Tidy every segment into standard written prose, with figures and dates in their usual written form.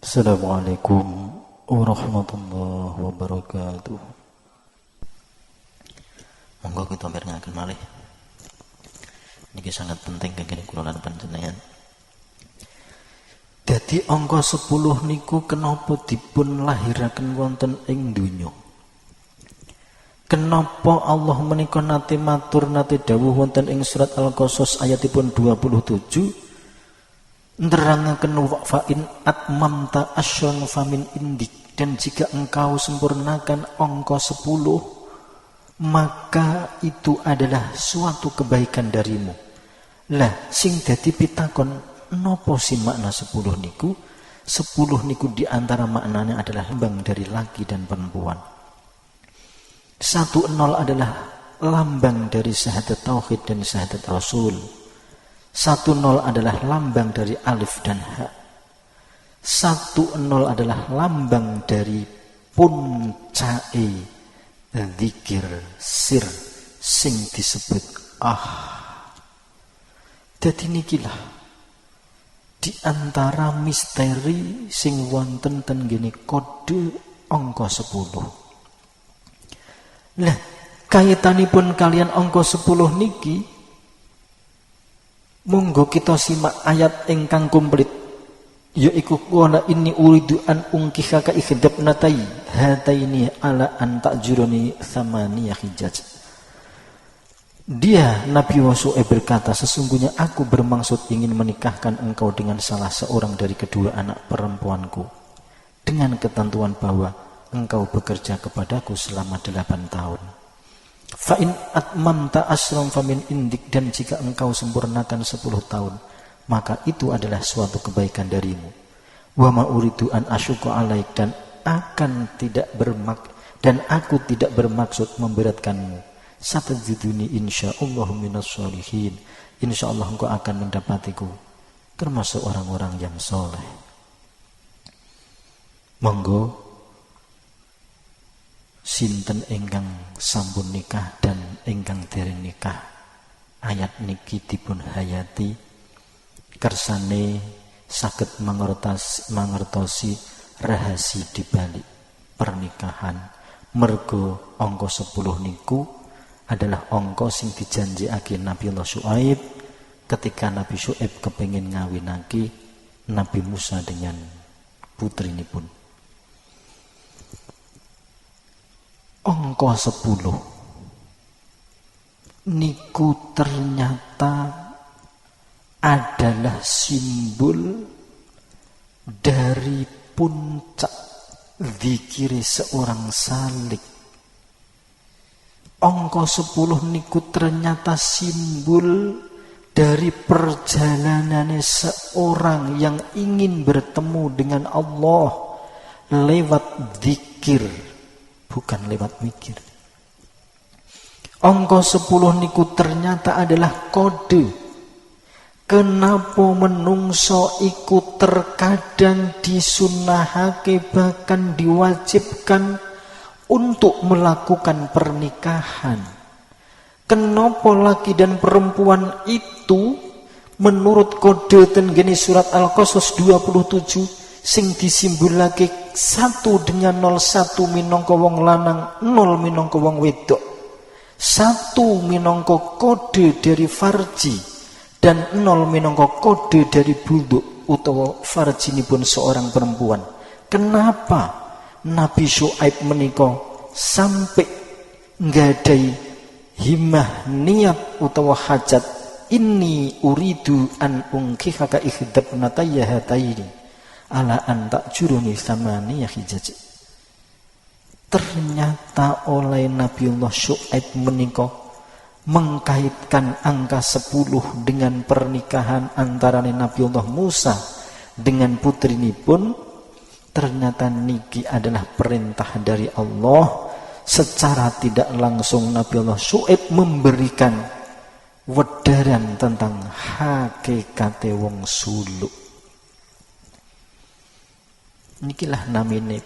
Assalamualaikum warahmatullahi wabarakatuh. Monggo kita mirengake malih. Niki sangat penting kangge kula lan panjenengan. Dadi angka 10 niku kenapa dipun lahiraken wonten ing donya? Kenapa Allah menika nate matur nate dawuh wonten ing surat Al-Qasas ayatipun 27 nerangaken fa in atmamta asyran famin indik, dan jika engkau sempurnakan angka 10 maka itu adalah suatu kebaikan darimu. Lah sing dadi pitakon napa sih makna 10 niku? 10 niku diantara maknanya adalah lambang dari laki dan perempuan. 10 adalah lambang dari syahadat tauhid dan syahadat rasul. 10 adalah lambang dari alif dan ha. 10 adalah lambang dari puncake zikir sir sing disebut Dadi nikilah di antara misteri sing wonten ten gene kode angka 10. Lah kaitanipun kalian angka 10 niki, monggo kita simak ayat ingkang komplit, yaiku qala inni uridu an unkihaka ikhdabnatai hataini ala an ta'juruni thamaniyah hijaj. Dia Nabi Syuaib berkata, sesungguhnya aku bermaksud ingin menikahkan engkau dengan salah seorang dari kedua anak perempuanku dengan ketentuan bahwa engkau bekerja kepadaku selama 8 tahun. Fa in atmamta asyran famin indik, dan jika engkau sempurnakan 10 tahun maka itu adalah suatu kebaikan darimu. Wa ma uridu an asyqa alaik, dan aku tidak bermaksud memberatkanmu. Satajiduni insyaallah minas sholihin, insyaallah engkau akan mendapatiku termasuk orang-orang yang soleh. Monggo sinten ingkang sampun nikah dan ingkang dereng nikah, ayat niki dipun hayati kersane saged mangertosi rahasi dibalik pernikahan. Mergo angka 10 niku adalah angka sing dijanjikake Nabi Allah Syuaib ketika Nabi Syuaib kepengin ngawinake Nabi Musa dengan putrinipun. Angka 10 niku ternyata adalah simbol dari puncak zikir seorang salik. Angka 10 niku ternyata simbol dari perjalanannya seorang yang ingin bertemu dengan Allah lewat zikir, bukan lewat mikir. Angka 10 niku ternyata adalah kode kenapa menungso iku terkadang disunnahake bahkan diwajibkan untuk melakukan pernikahan. Kenapa laki dan perempuan itu menurut kode tenggene surat Al-Qasas 27 sing disimbulake 1 dengan 01 minangka wong lanang, 0 minangka wong wedok. 1 minangka kode dari farji dan 0 minangka kode dari buduk utawa farjinipun seorang perempuan. Kenapa Nabi Syuaib menika sampai nggadahi himmah niat utawa hajat, inni uridu an unkihaka ikhdabnatayya hataini ala an ta'juruni thamaniyah hijaj. Ternyata oleh Nabiullah Syuaib menika mengkaitkan angka 10 dengan pernikahan antara Nabiullah Musa dengan putrinipun. Ternyata niki adalah perintah dari Allah. Secara tidak langsung Nabiullah Syuaib memberikan wedaran tentang hakikate wong suluk. Nikilah namine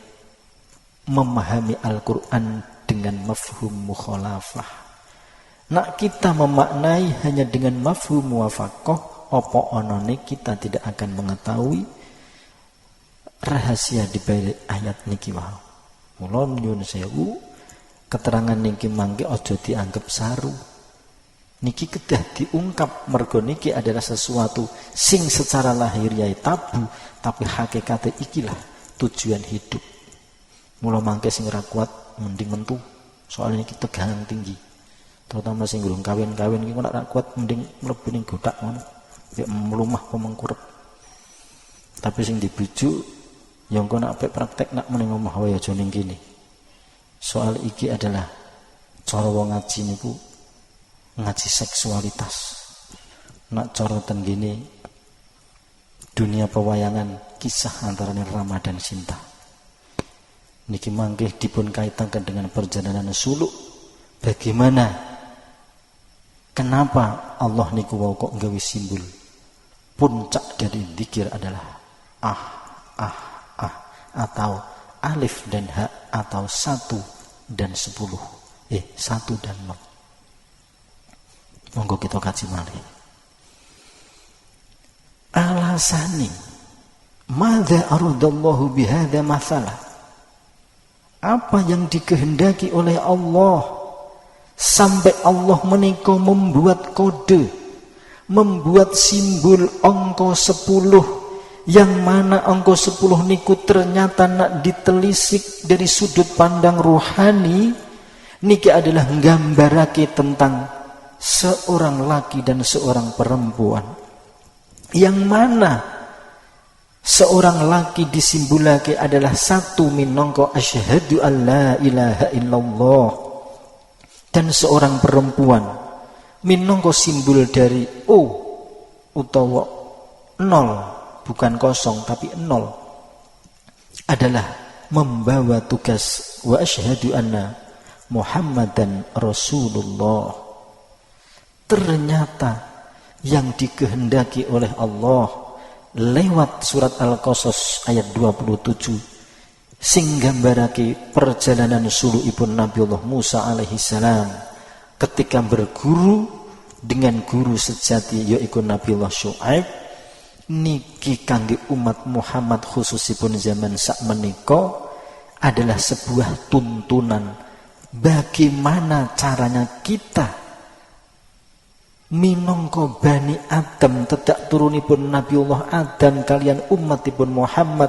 memahami Al-Quran dengan mafhum mukhalafah. Nak kita memaknai hanya dengan mafhum muwafaqah, apa onone kita tidak akan mengetahui rahasia di balik ayat niki wau. Mula nyuwun sewu keterangan niki mangke aja dianggap saru. Niki kedah diungkap mergo niki adalah sesuatu sing secara lahiriah tabu, tapi hakikate ikilah tujuan hidup. Mula mangke sing ora kuat mending mentu. Soalnya niki tegangan tinggi. Terutama sing durung kawin-kawin iki nek ora kuat mending mlebu ning gotak ngono. Nek mlumah pemengkurep. Tapi sing dibujuk yang engko nek praktek nak mending omah wae aja ning kene. Soal iki adalah cara wong ngaji niku ngaji seksualitas. Nak cara ten gini dunia pewayangan kisah antara Rama dan Sinta. Niki mangke dipun kaitankan dengan perjalanan suluk. Bagaimana? Kenapa Allah niku wau kok nggawe simbol? Puncak dari zikir adalah atau alif dan ha atau 1 dan 10. 1 dan 0. Monggo kita kaji malih. Alasani madza aradallahu bihadza masalah. Apa yang dikehendaki oleh Allah sampai Allah menika membuat kode, membuat simbol angka 10, yang mana angka 10 niku ternyata nak ditelisik dari sudut pandang rohani niki adalah nggambarake tentang seorang laki dan seorang perempuan, yang mana seorang laki disimbulake adalah 1 minangka asyhadu an la ilaha illallah, dan seorang perempuan minangka simbol dari O utawa 0, bukan kosong tapi 0, adalah membawa tugas wa asyhadu anna Muhammadan Rasulullah. Ternyata yang dikehendaki oleh Allah lewat surat Al-Qasas ayat 27 sing gambarake perjalanan sulukipun Nabiullah Musa alaihi salam ketika berguru dengan guru sejati yaitu Nabiullah Syuaib, niki kangge umat Muhammad khususipun zaman sakmenika adalah sebuah tuntunan bagaimana caranya kita minangka Bani Adam, tedak turunipun Nabiullah Adam kalian umatipun Muhammad,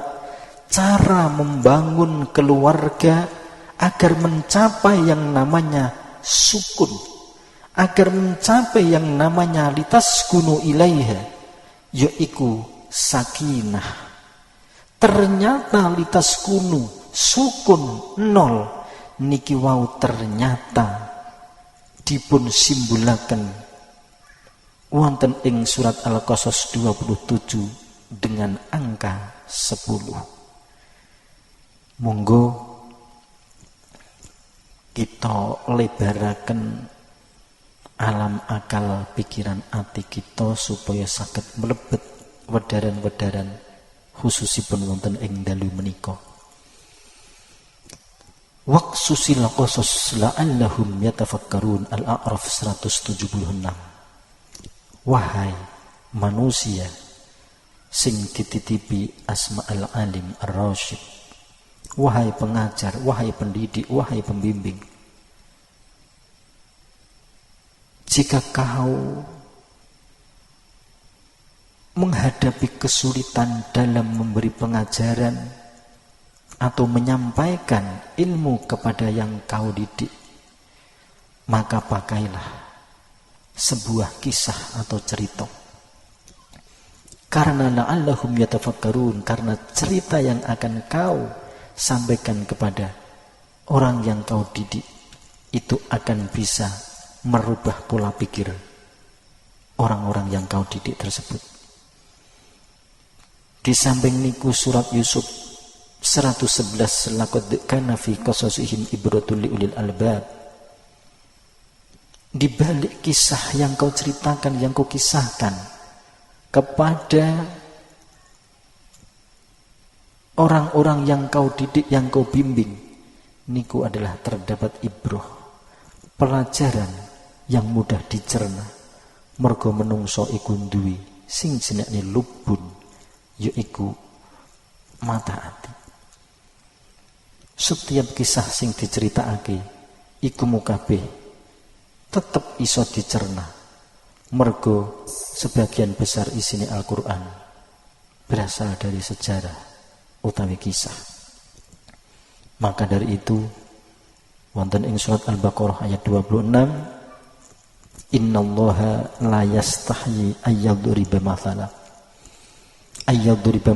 cara membangun keluarga agar mencapai yang namanya sukun, agar mencapai yang namanya litaskunu ilaiha, yaitu sakinah. Ternyata litaskunu sukun 0 niki wau ternyata dipun simbolaken wonten ing surat Al-Qasas 27 dengan angka 10. Monggo kita lebaraken alam akal pikiran ati kita supaya saged mlebet wedaran-wedaran khususipun wonten ing dalu menika. Waqsusil qasas la'allahum yatafakkarun. Al-A'raf 176. Wahai manusia sing dititipi Asma'ul Alim Ar-Rasyid, wahai pengajar, wahai pendidik, wahai pembimbing, jika kau menghadapi kesulitan dalam memberi pengajaran atau menyampaikan ilmu kepada yang kau didik, maka pakailah sebuah kisah atau cerita. Karena la'allahum yatafakkarun, karena cerita yang akan kau sampaikan kepada orang yang kau didik itu akan bisa merubah pola pikir orang-orang yang kau didik tersebut. Di samping niku surat Yusuf 111 laqad kana fi qasasihim ibratul liulil albab. Di balik kisah yang kau ceritakan, yang kau kisahkan kepada orang-orang yang kau didik, yang kau bimbing, niku adalah terdapat ibroh, pelajaran yang mudah dicerna. Mergo menungso iku duwi sing jenenge lubun, yaiku mata ati. Setiap kisah sing diceritakake iku kabeh tetep iso dicerna. Mergo sebagian besar isine Al-Qur'an berasal dari sejarah utawi kisah. Maka dari itu wonten ing surat Al-Baqarah ayat 26, innallaha la yastahyi ayyadriba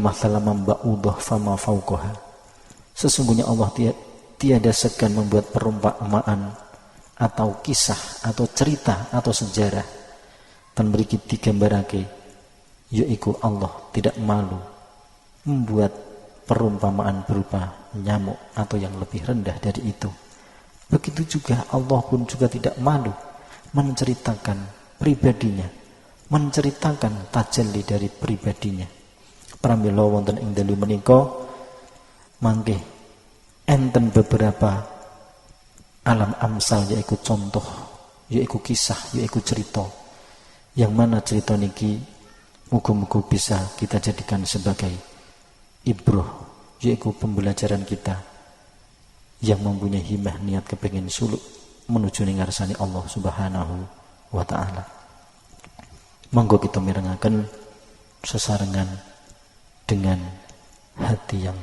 mathala man ba'udah fama fawqaha. Sesungguhnya Allah tiada segan membuat perumpamaan atau kisah atau cerita atau sejarah dan berikut digambarake, yaitu Allah tidak malu membuat perumpamaan berupa nyamuk atau yang lebih rendah dari itu. Begitu juga Allah pun juga tidak malu menceritakan pribadinya, menceritakan tajalli dari pribadinya. Pramila wonten ing dalu menika mangke enten beberapa alam amsal, yaitu contoh, yaitu kisah, yaitu cerita, yang mana cerita niki muga-muga bisa kita jadikan sebagai ibroh, yaitu pembelajaran kita yang mempunyai himmah niat kepengin suluk menuju ngarsane Allah Subhanahu wa taala. Monggo kita mirengaken sesarengan dengan hati yang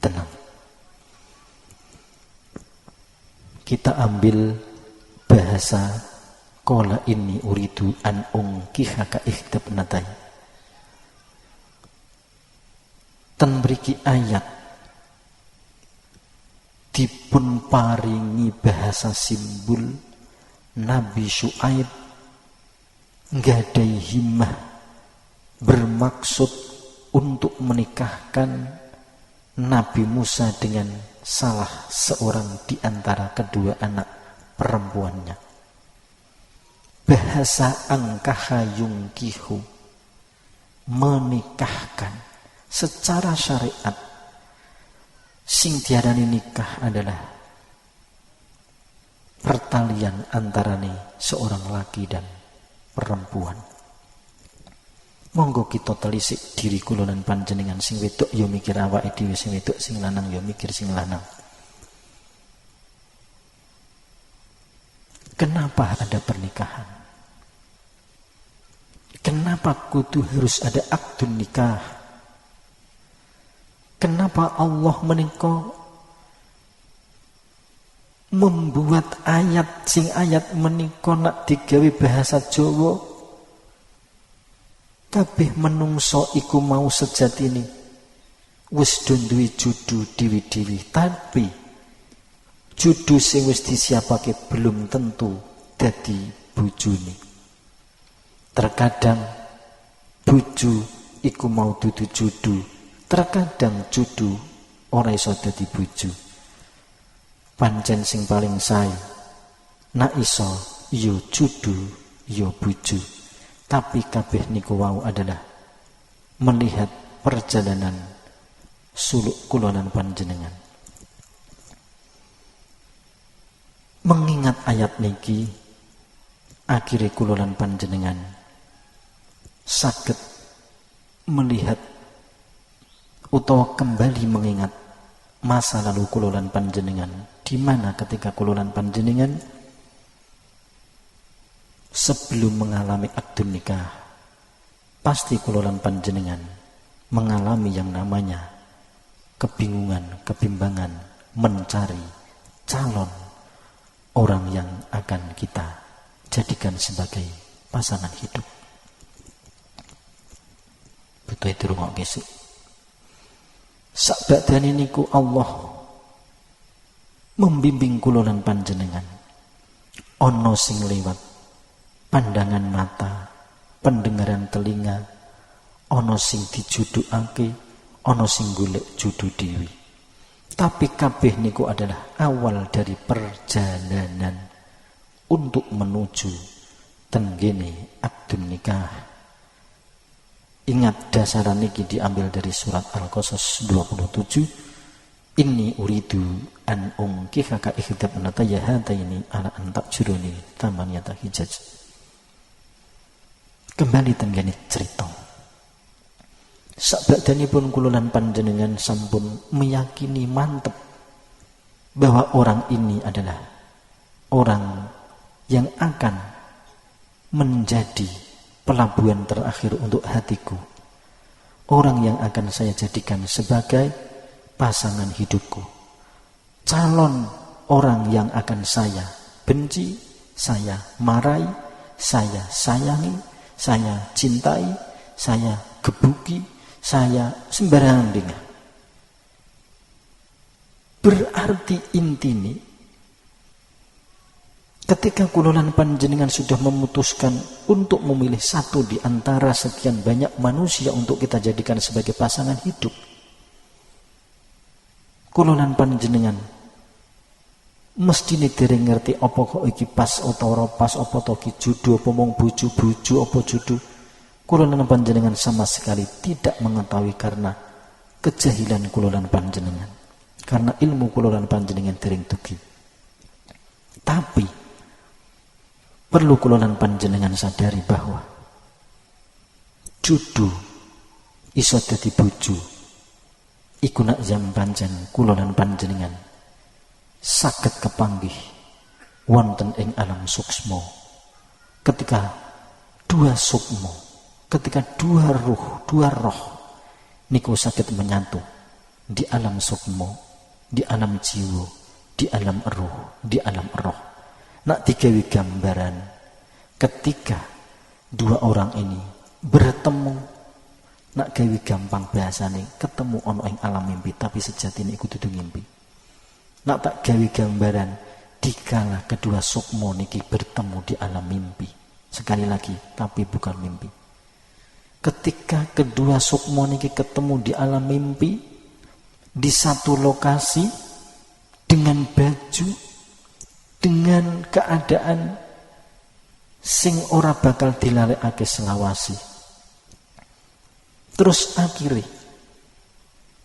tenang. Kita ambil bahasa qala inni uridu an unkihaka ihdabnatai. Ten mriki ayat dipun paringi bahasa simbol Nabi Syuaib nggadahi himmah bermaksud untuk menikahkan Nabi Musa dengan salah seorang di antara kedua anak perempuannya. Bahasa angkaha yungkihu, menikahkan secara syariat. Sing diarani nikah adalah pertalian antarane seorang laki dan perempuan. Monggo kita telisik diri kula lan panjenengan, sing wedok ya mikir awake dhewe, sing wedok sing lanang ya mikir sing lanang. Kenapa ada pernikahan? Kenapa kudu harus ada akdun nikah? Kenapa Allah menika membuat ayat sing ayat menika nak digawe bahasa Jawa? Kabeh menungso iku mau sejatine wis do duwe judu dewi-dewi, tapi judu sing wis disiapake belum tentu dadi bojone. Terkadang bojo iku mau dudu judu, terkadang judu ora iso dadi bojo. Pancen sing paling sae nak iso ya judu ya bojo. Tapi kabeh niku wau adalah melihat perjalanan suluk kula lan panjenengan. Mengingat ayat niki, akhire kula lan panjenengan saged melihat utawa kembali mengingat masa lalu kula lan panjenengan, di mana ketika kula lan panjenengan sebelum mengalami akdun nikah, pasti kula lan panjenengan mengalami yang namanya kebingungan, kebimbangan mencari calon orang yang akan kita jadikan sebagai pasangan hidup. Betul itu rungok gesuk. Sakbadane niku Allah membimbing kula lan panjenengan. Ana sing liwat pandangan mata, pendengaran telinga, ana sing dijudukake, ana sing golek judu dewi. Tapi kabeh niku adalah awal dari perjalanan untuk menuju tenggene akdun nikah. Ingat dasaran niki diambil dari surat Al-Qasas 27. Inni uridu an unkihaka ihdabnatayya hataini ala an ta'juruni tamaniyata hijaj. Kembali tenggene cerita. Sakbadanipun kula lan panjenengan sampun meyakini mantep bahwa orang ini adalah orang yang akan menjadi pelabuhan terakhir untuk hatiku, orang yang akan saya jadikan sebagai pasangan hidupku, calon orang yang akan saya benci, saya marahi, saya sayangi, saya cintai, saya gebuki, saya sembarangan dengar. Berarti intini ketika kula lan panjenengan sudah memutuskan untuk memilih satu di antara sekian banyak manusia untuk kita jadikan sebagai pasangan hidup, kula lan panjenengan mestine dereng ngerti apa kok iki pas utawa pas, apa to iki jodoh apa mung bojo-bojo apa jodoh. Kula lan panjenengan sama sekali tidak mengetahui karena kejahilan kula lan panjenengan. Karena ilmu kula lan panjenengan dereng dugi. Tapi perlu kula lan panjenengan sadari bahwa jodoh iso dadi bojo iku nak jam pancen kula lan panjenengan saged kepanggih wonten ing alam suksma. Ketika dua sukma, ketika dua roh niku saged menyatu di alam sukma, di alam jiwa, di alam roh. Nak digawe gambaran ketika dua orang ini bertemu, nak gawe gampang bahasane ketemu ono ing alam mimpi, tapi sejatine iku dudu mimpi. Nak tak gawe gambaran dikala kedua sukma niki bertemu di alam mimpi, sekali lagi tapi bukan mimpi. Ketika kedua sukma niki ketemu di alam mimpi di satu lokasi dengan baju, dengan keadaan sing ora bakal dilalekake selawasi. Terus akhirnya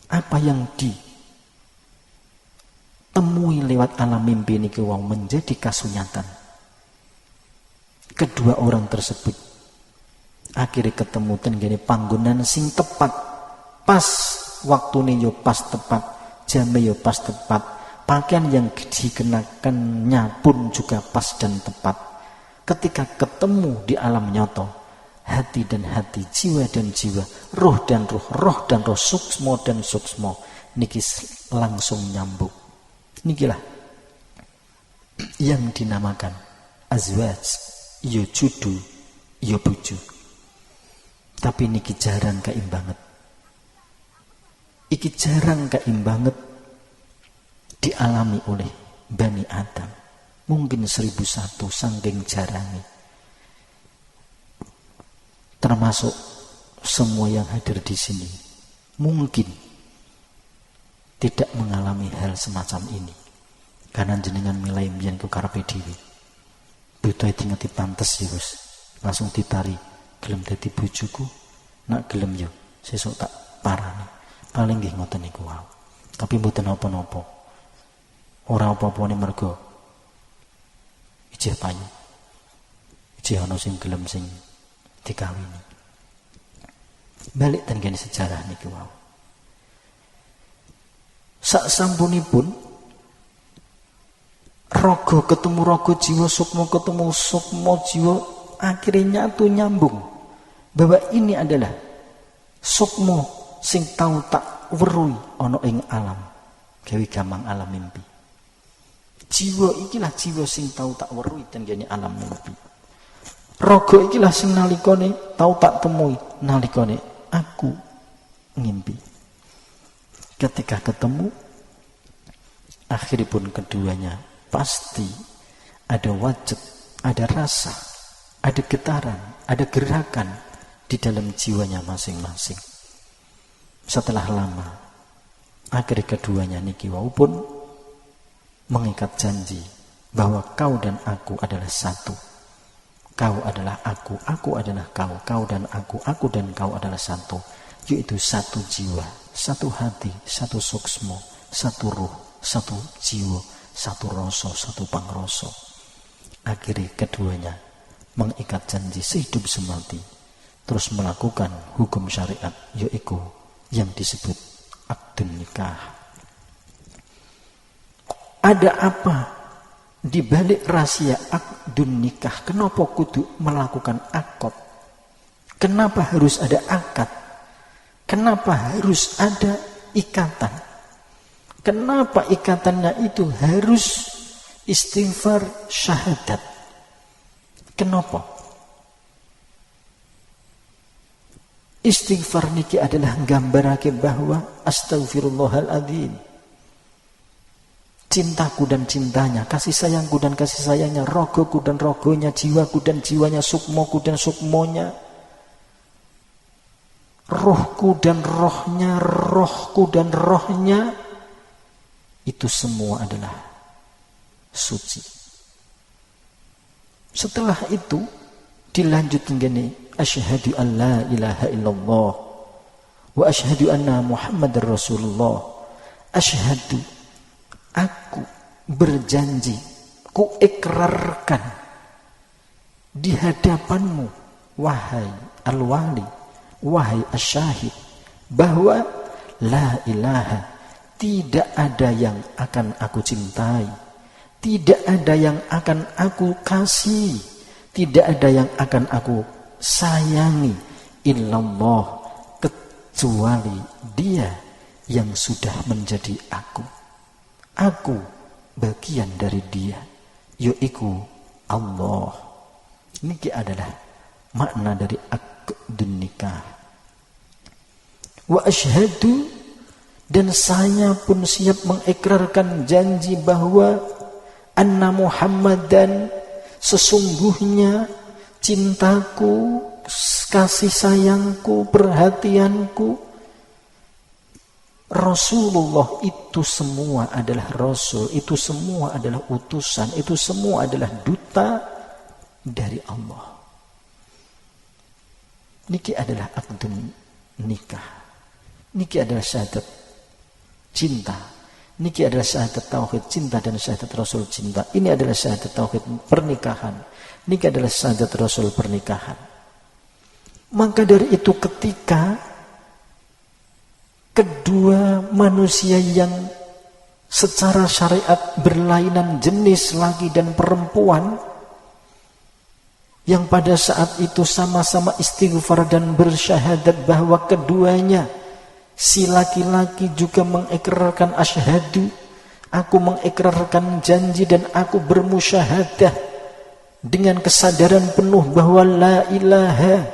apa yang ditemui lewat alam mimpi niki wau menjadi kasunyatan. Kedua orang tersebut akhirnya ketemu tenggene panggonan sing tepat, pas waktune yo pas tepat, jame yo pas tepat, pakaian yang dikenakannya pun juga pas dan tepat. Ketika ketemu di alam nyoto, hati dan hati, jiwa dan jiwa, roh dan roh, suksmo dan suksmo niki langsung nyambung. Nikilah yang dinamakan azwaj, yo judu, yo buju. Tapi niki jarang kaim banget. Iki jarang kaim banget dialami oleh Bani Adam. Mungkin 1001 saking jarangnya. Termasuk semua yang hadir di sini mungkin tidak mengalami hal semacam ini. Karena jenengan milai mbiyen ku karepe dhewe. Butuh dingeti pantes ya wis. Langsung ditari, gelem dadi bojoku, nak gelem yo sesuk tak parani. Paling nggih ngoten niku wae. Tapi mboten apa-apa. Ora apa-apane mergo ijih payu. Ijih ana sing gelem sing dikawini. Balik ten sejarah niki wae. Sak sampunipun raga ketemu raga jiwa, sukma ketemu sukma jiwa, akhirnya nyatu nyambung bahwa ini adalah sukma sing tau tak weruhi ana ing alam, gawe gamang alam mimpi. Jiwa ikilah jiwa sing tau tak weruhi tenggene alam mimpi. Raga ikilah sing nalikane tau tak temui nalikane aku ngimpi. Ketika ketemu, akhiripun keduanya pasti ada wajib, ada rasa, ada getaran, ada gerakan di dalam jiwanya masing-masing. Setelah lama, akhirnya keduanya niki wau pun mengikat janji bahwa kau dan aku adalah satu. Kau adalah aku adalah kau dan aku dan kau adalah satu. Yaitu satu jiwa, satu hati, satu suksmo, satu ruh, satu jiwa, satu rasa, satu pangrasa. Akhirnya keduanya mengikat janji sehidup semati terus melakukan hukum syariat, yaitu yang disebut akdun nikah. Ada apa di balik rahasia akdun nikah? Kenapa kudu melakukan akad? Kenapa harus ada akad? Kenapa harus ada ikatan? Kenapa ikatannya itu harus istighfar syahadat? Kenapa? Istighfar niki adalah gambarake bahwa astaghfirullahaladzim, cintaku dan cintanya, kasih sayangku dan kasih sayangnya, rogoku dan rogonya, jiwaku dan jiwanya, sukmoku dan sukmonya, rohku dan rohnya, rohku dan rohnya, itu semua adalah suci. Setelah itu dilanjutkan gini, asyhadu an la ilaha illallah wa asyhadu anna muhammadar rasulullah. Asyhadu, aku berjanji, ku ikrarkan di hadapanmu wahai al-wali, wahai asyahid, bahwa la ilaha, tidak ada yang akan aku cintai, tidak ada yang akan aku kasih, tidak ada yang akan aku sayangi, illallah, kecuali dia yang sudah menjadi aku. Aku bagian dari dia, yaitu Allah. Ini adalah makna dari akdun nikah. Wa asyhadu, dan saya pun siap mengikrarkan janji bahwa anna Muhammadan, sesungguhnya cintaku, kasih sayangku, perhatianku, Rasulullah, itu semua adalah Rasul, itu semua adalah utusan, itu semua adalah duta dari Allah. Niki adalah akdun nikah. Niki adalah syahadat cinta. Niki adalah syahadat tauhid cinta dan syahadat Rasul cinta. Ini adalah syahadat tauhid pernikahan. Niki adalah syahadat Rasul pernikahan. Maka dari itu ketika kedua manusia yang secara syariat berlainan jenis, laki dan perempuan, yang pada saat itu sama-sama istighfar dan bersyahadat bahwa keduanya, si laki-laki juga mengikrarkan asyhadu, aku mengikrarkan janji dan aku bermusyahadah dengan kesadaran penuh bahwa la ilaha,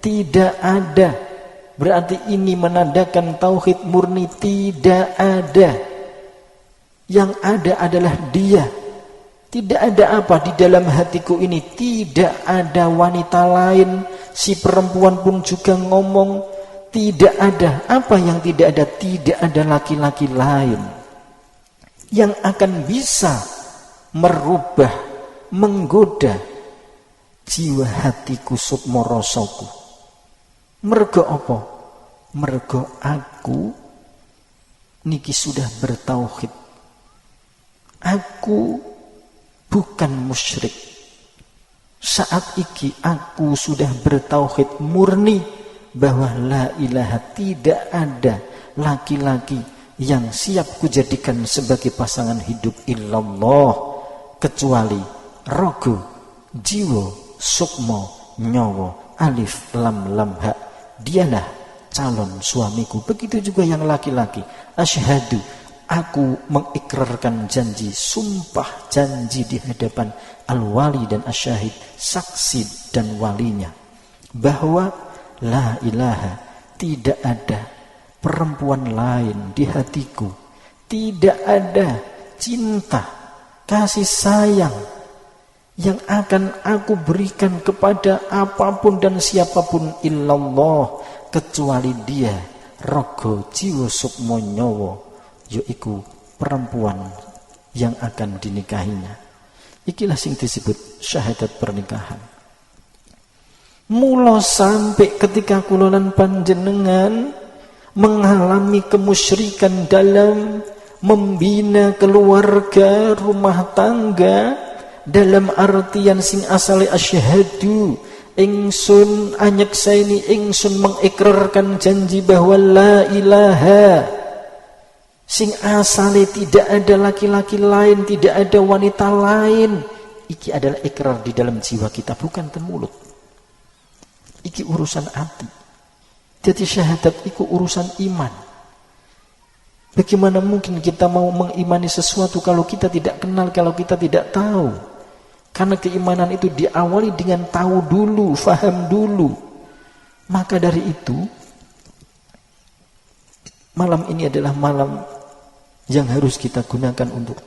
tidak ada, berarti ini menandakan tauhid murni, tidak ada, yang ada adalah dia. Tidak ada apa di dalam hatiku ini, tidak ada wanita lain. Si perempuan pun juga ngomong, tidak ada. Apa yang tidak ada? Tidak ada laki-laki lain yang akan bisa merubah, menggoda jiwa hatiku sukmo rasaku. Mergo apa? Mergo aku niki sudah bertauhid. Aku bukan musyrik. Saat iki aku sudah bertauhid murni bahwa la ilaha, tidak ada laki-laki yang siap kujadikan sebagai pasangan hidup illallah, kecuali rogo, jiwa, sukmo, nyawa, alif, lam, lam, ha, dialah calon suamiku. Begitu juga yang laki-laki, asyhadu, aku mengikrarkan janji, sumpah janji di hadapan al-wali dan asyahid, saksi dan walinya, bahwa la ilaha, tidak ada perempuan lain di hatiku, tidak ada cinta, kasih sayang yang akan aku berikan kepada apapun dan siapapun illallah, kecuali dia, rogo, jiwa, sukmo, nyawa, yaitu perempuan yang akan dinikahinya. Ikilah sing disebut syahadat pernikahan. Mula sampai ketika kula lan panjenengan mengalami kemusyrikan dalam membina keluarga, rumah tangga, dalam artian sing asale asyhadu ingsun anyeksaini ingsun mengikrarkan janji bahwa la ilaha sing asale tidak ada laki-laki lain, tidak ada wanita lain. Iki adalah ikrar di dalam jiwa kita, bukan ten mulut. Iki urusan hati. Jadi syahadat itu urusan iman. Bagaimana mungkin kita mau mengimani sesuatu kalau kita tidak kenal, kalau kita tidak tahu? Karena keimanan itu diawali dengan tahu dulu, faham dulu. Maka dari itu, malam ini adalah malam yang harus kita gunakan untuk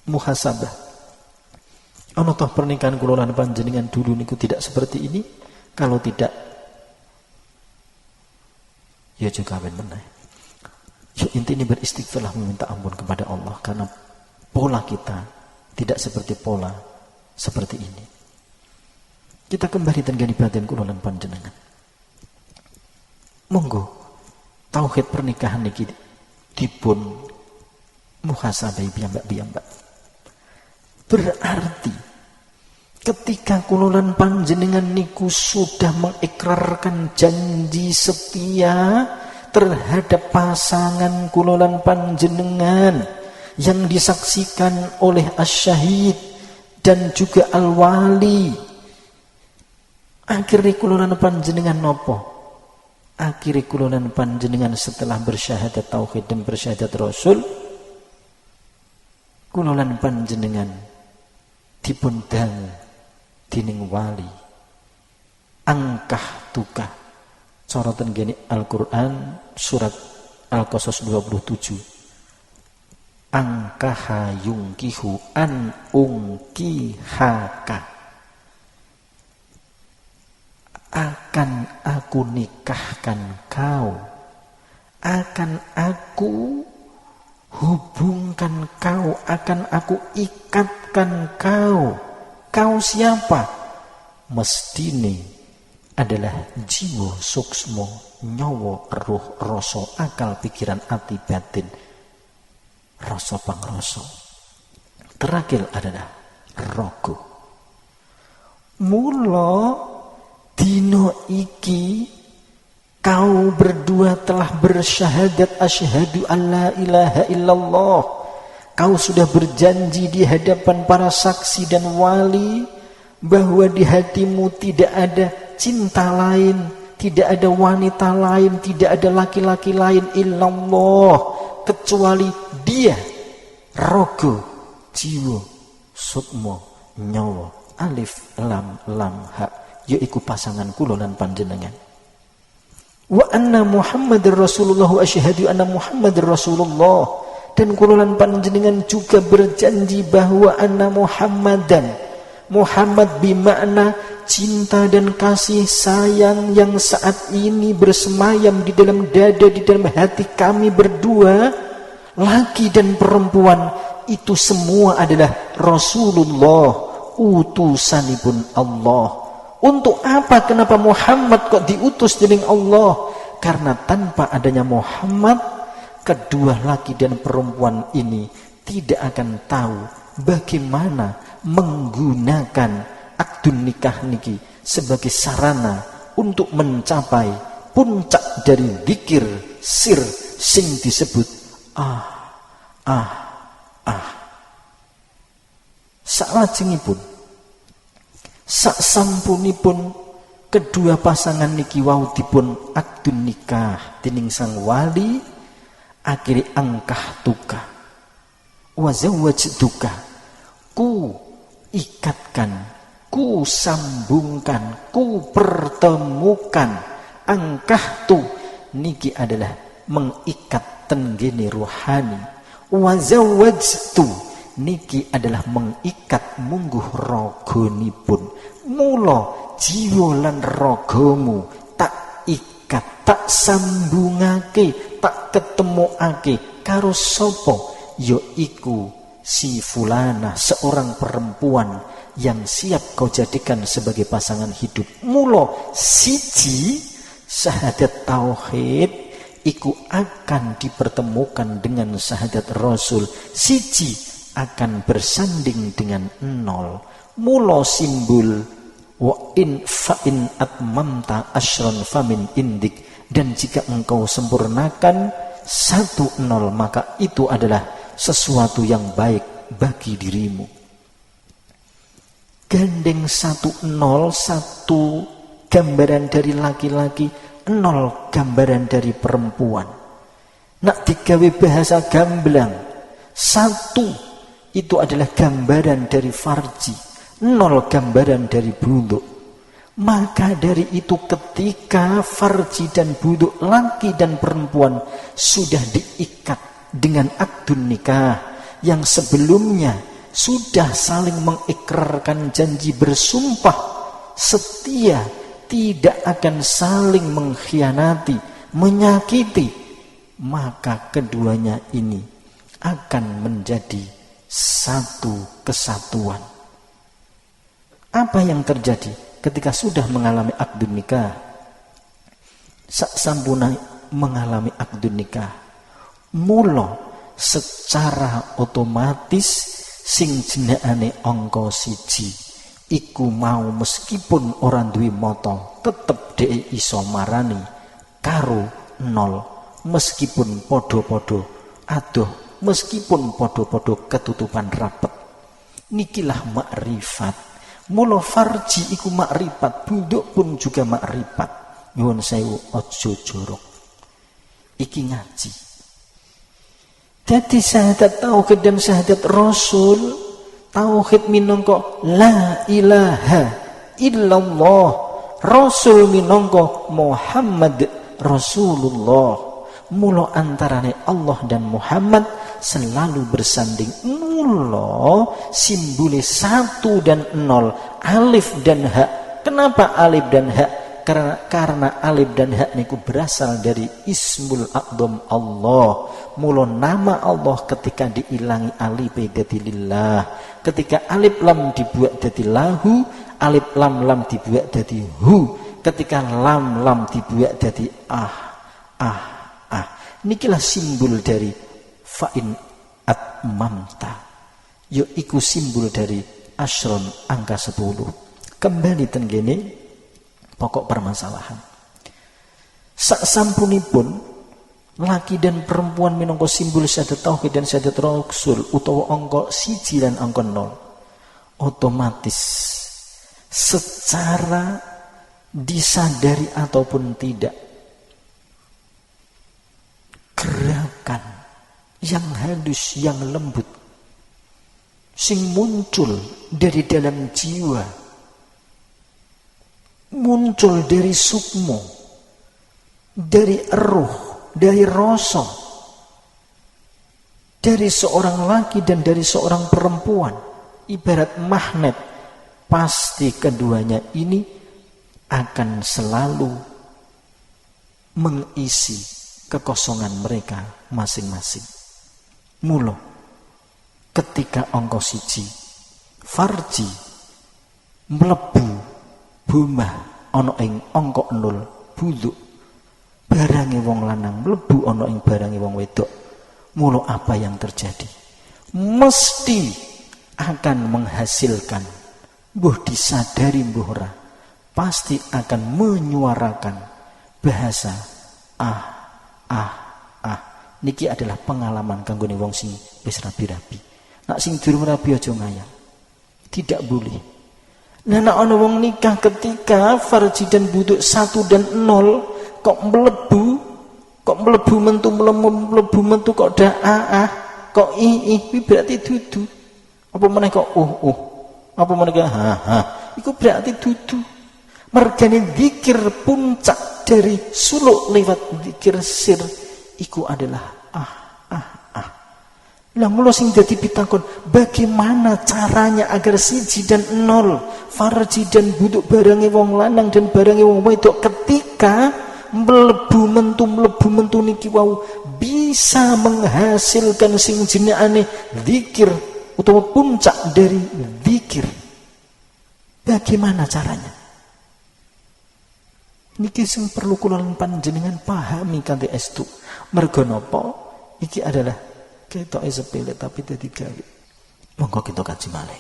muhasabah. Ana toh pernikahan kula lan panjenengan dulu niku tidak seperti ini? Kalau tidak, ya juga kawin meneh. Ya intinya beristighfarlah, meminta ampun kepada Allah karena pola kita tidak seperti pola seperti ini. Kita kembali tenggani batin kula lan panjenengan. Monggo tauhid pernikahan niki dipun muhasabai piyambak-piyambak. Berarti ketika kula lan panjenengan niku sudah mengikrarkan janji setia terhadap pasangan kula lan panjenengan yang disaksikan oleh asyahid dan juga al-wali, akhirnya kula lan panjenengan nopo? Akhirnya kula lan panjenengan setelah bersyahadat tauhid dan bersyahadat rasul, kula lan panjenengan dipun dangu dening wali angkah tukah. Sorotan gini Al-Quran surat Al-Qasas 27. Angkaha yungkihu an ungkihaka. Akan aku nikahkan kau. Akan aku hubungkan kau. Akan aku ikatkan kau. Kau siapa? Mestine adalah jiwa suksmo, nyawa, ruh, rasa, akal, pikiran, ati, batin, rasa pangrasa. Terakhir adalah raga. Mula dino iki kau berdua telah bersyahadat asyhadu alla ilaha illallah. Kau sudah berjanji di hadapan para saksi dan wali bahwa di hatimu tidak ada cinta lain, tidak ada wanita lain, tidak ada laki-laki lain illallah kecuali dia. Raga, jiwa, sukma, nyawa, alif lam ha, yaiku pasangan kula lan panjenengan. Wa anna Muhammadar Rasulullah wa asyhadu anna Muhammadar Rasulullah. Dan kula lan panjenengan juga berjanji bahwa anna Muhammad bimakna cinta dan kasih sayang yang saat ini bersemayam di dalam dada, di dalam hati kami berdua, laki dan perempuan, itu semua adalah Rasulullah, utusanipun Allah. Untuk apa? Kenapa Muhammad kok diutus dening Allah? Karena tanpa adanya Muhammad, kedua laki dan perempuan ini tidak akan tahu bagaimana menggunakan akdun nikah niki sebagai sarana untuk mencapai puncak dari zikir sir sing disebut salajengipun saksampunipun kedua pasangan niki wau dipun akdun nikah dening sang wali, akhiri angkah tuka wa zawwajtuka, ku ikatkan, ku sambungkan, ku pertemukan. Angkah tu niki adalah mengikat tenggene rohani. Wa zawwajtu niki adalah mengikat mungguh raganipun. Mula jiwa lan ragamu tak ikat, tak sambungake, tak ketemuake karo sapa? Yaiku si fulana, seorang perempuan yang siap kau jadikan sebagai pasangan hidup. Mula siji syahadat tauhid iku akan dipertemukan dengan syahadat rasul, siji akan bersanding dengan nol. Mula simbol Wa in fa'in atmamta asyran famin indik, dan jika engkau sempurnakan 1-0 maka itu adalah sesuatu yang baik bagi dirimu. Gandeng 1-0, 1 gambaran dari laki-laki, 0 gambaran dari perempuan. Nak digawe bahasa gamblang, 1 itu adalah gambaran dari farji, 0 gambaran dari buduk. Maka dari itu ketika farji dan buduk, laki dan perempuan sudah diikat dengan akdun nikah yang sebelumnya sudah saling mengikrarkan janji bersumpah setia, tidak akan saling mengkhianati, menyakiti, maka keduanya ini akan menjadi satu kesatuan. Apa yang terjadi ketika sudah mengalami akdun nikah? Sampuna mengalami akdun nikah, mula secara otomatis sing jenengane angka 1 iku mau meskipun orang duwe mata tetep dhek iso marani karo 0, meskipun podo-podo adoh, meskipun podo-podo ketutupan rapet. Nikilah makrifat. Mula farji iku makrifat, buduk pun juga makrifat. Nyuwun sewu aja jorok. Iki ngaji. Dadi syahadat tauhid dan syahadat rasul, tauhid minangka la ilaha illallah, rasul minangka Muhammad Rasulullah. Mula antarane Allah dan Muhammad selalu bersanding. Mula simbole 1 dan 0, alif dan hak. Kenapa alif dan hak? Karena alif dan hak niku berasal dari Ismul A'dham Allah. Mula nama Allah ketika diilangi alif dadi lillah, ketika alif lam dibuat dadi lahu, alif lam dibuat dadi hu, ketika lam dibuat dadi ah. Nikilah simbol dari fa'in atmamta, yaiku simbol dari asyron angka 10. Kembali tenggene pokok permasalahan. Saksampunipun laki dan perempuan minangka simbol syahadat tauhid dan syahadat rasul utawa angka 1 lan angka 0, otomatis secara disadari ataupun tidak, gerakan yang halus, yang lembut sing muncul dari dalam jiwa, muncul dari sukmo, dari ruh, dari rasa, dari seorang laki dan dari seorang perempuan, ibarat magnet. Pasti keduanya ini akan selalu mengisi kekosongan mereka masing-masing. Mula ketika angka 1 farji mlebu bumah ana ing angka 0 buduk, barange wong lanang mlebu ana ing barange wong wedok, mula apa yang terjadi? Mesti akan menghasilkan, mbuh disadari mbuh ora, pasti akan menyuarakan bahasa niki adalah pengalaman kanggone wong sing wis rabi-rabi. Nak sing durung rabi aja ngayal. Tidak boleh. Nah, nak ana wong nikah ketika farji dan buduk 1 dan 0 kok mlebu mentu kok dah kok kuwi berarti dudu. Apa meneh kok apa meneh iku berarti dudu. Mergane zikir puncak dari suluk lewat zikir sir iku adalah Lah mula sing dadi pitakon, bagaimana caranya agar 1 dan 0 farji dan buduk barange wong lanang dan barange wong wedok ketika mlebu mentu niki wau bisa menghasilkan sing jenenge zikir utawa puncak dari zikir. Bagaimana caranya? Niki sing perlu kula panjenengan pahami kanthi estu. Merga napa? Iki adalah ketoke sepele tapi dadi gawe. Monggo kita kaji malih.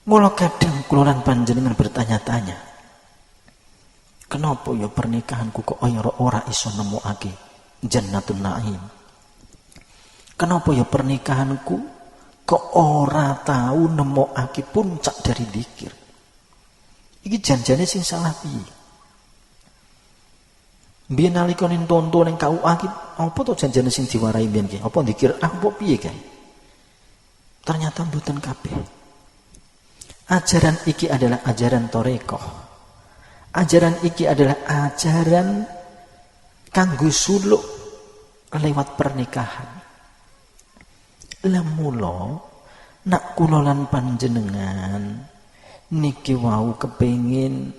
Mula kadang kula lan panjenengan bertanya-tanya, kenapa ya pernikahanku kok ora iso nemokake Jannatun Naim? Kenapa ya pernikahanku kok ora tahu nemokake puncak dari zikir? Iki janjane sing salah piye? Biyen nalika ning tonton ning KUA iki apa to janjane sing diwarai biyen ki? Apa zikir apa piye kae? Ternyata mboten kabeh. Ajaran iki adalah ajaran Torekoh. Ajaran iki adalah ajaran kanggo suluk lewat pernikahan. Lemula nak kula lan panjenengan niki wau kepengin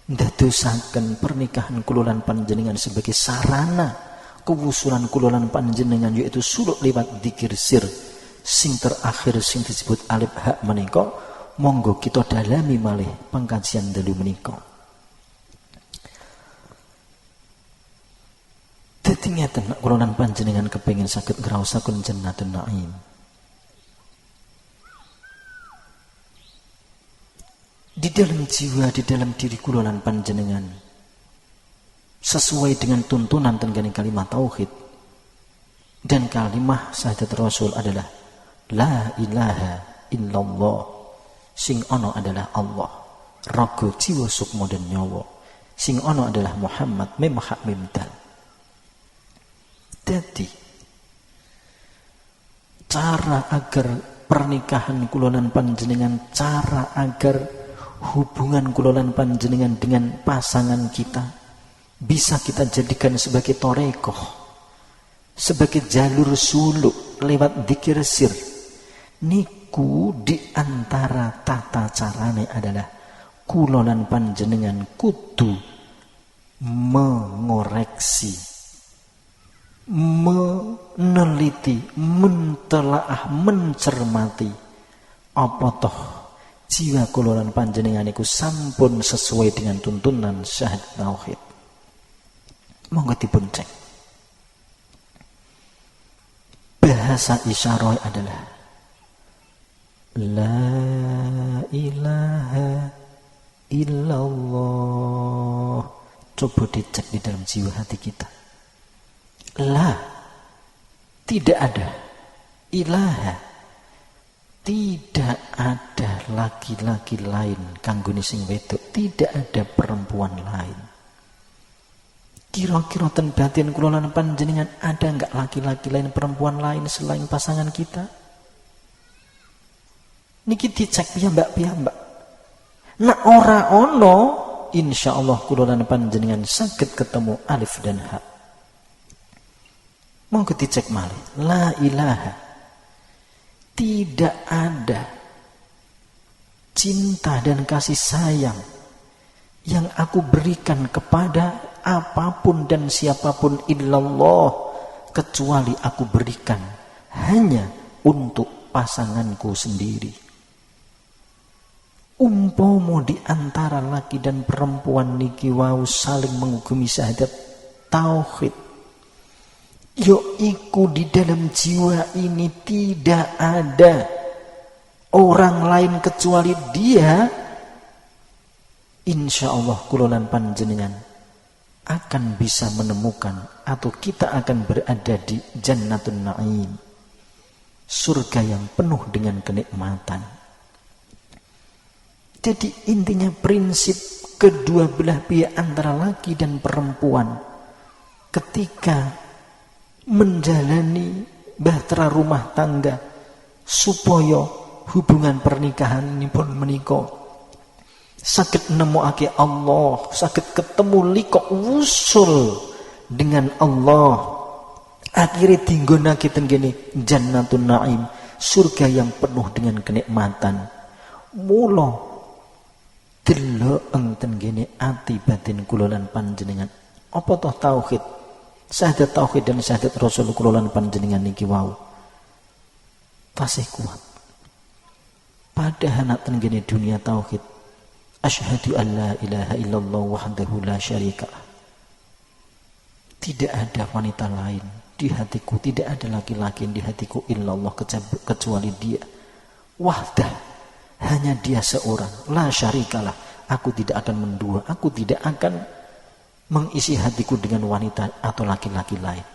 ndadosaken pernikahan kula lan panjenengan sebagai sarana kewusulan kula lan panjenengan, yaitu suluk lewat dzikir sir sing terakhir sing disebut alif hak menika. Monggo kita dalami malih pengkajian dalu menika. Dadi ngeten nek kula lan panjenengan kepengin saged ngraosaken Jannatun Naim. Di dalam jiwa, di dalam diri kula lan panjenengan sesuai dengan tuntunan tenggane kalimat tauhid dan kalimat syahadat Rasul adalah la ilaha illallah. Sing ono adalah Allah, raga jiwa sukma dan nyawa. Sing ono adalah Muhammad mim hak mim dal. Dadi cara agar pernikahan kula lan panjenengan, cara agar hubungan kula lan panjenengan dengan pasangan kita bisa kita jadikan sebagai torekoh, sebagai jalur suluk lewat dzikir sir. Niku di antara tata carane adalah kula lan panjenengan kudu mengoreksi, meneliti, mentelaah, mencermati apa toh jiwa kula lan panjenengan niku sampun sesuai dengan tuntunan syahadat tauhid. Monggo dipun cek. Bahasa isyarat adalah la ilaha illallah. Coba dicek di dalam jiwa hati kita. La, tidak ada. Ilaha, tidak ada laki-laki lain kanggone sing wedok, tidak ada perempuan lain. Kira-kira ten batin kula lan panjenengan ada enggak laki-laki lain, perempuan lain selain pasangan kita? Niki dicek piyambak. Nak ora ono, insyaallah kula lan panjenengan saged ketemu alif dan ha. Monggo dicek malih. La ilaha. Tidak ada cinta dan kasih sayang yang aku berikan kepada apapun dan siapapun illallah, kecuali aku berikan hanya untuk pasanganku sendiri. Umpama di antara laki dan perempuan niki wau saling mengugemi syahadat tauhid, yo iku di dalam jiwa ini tidak ada orang lain kecuali dia, insyaallah kula lan panjenengan akan bisa menemukan atau kita akan berada di Jannatun Naim, surga yang penuh dengan kenikmatan. Jadi intinya prinsip kedua belah pihak antara laki dan perempuan ketika menjalani bahtera rumah tangga supaya hubungan pernikahan ini pun menika saged nemokake Allah, saged ketemu liko wusul dengan Allah, akhirnya dinggonake tenggene Jannatun Naim, surga yang penuh dengan kenikmatan. Mula delok enten gene ati batin kula lan panjenengan apa toh tauhid, syahadat tauhid dan syahadat Rasul kula lan panjenengan niki wau tasih kuat. Padahal nak ten gene dunia tauhid, asyhadu an la ilaha illallah wahdahu la syarikalah. Tidak ada wanita lain di hatiku, tidak ada laki-laki di hatiku illallah kecuali dia. Wahdah, hanya dia seorang, la syarikalah, aku tidak akan mendua, aku tidak akan mengisi hatiku dengan wanita atau laki-laki lain.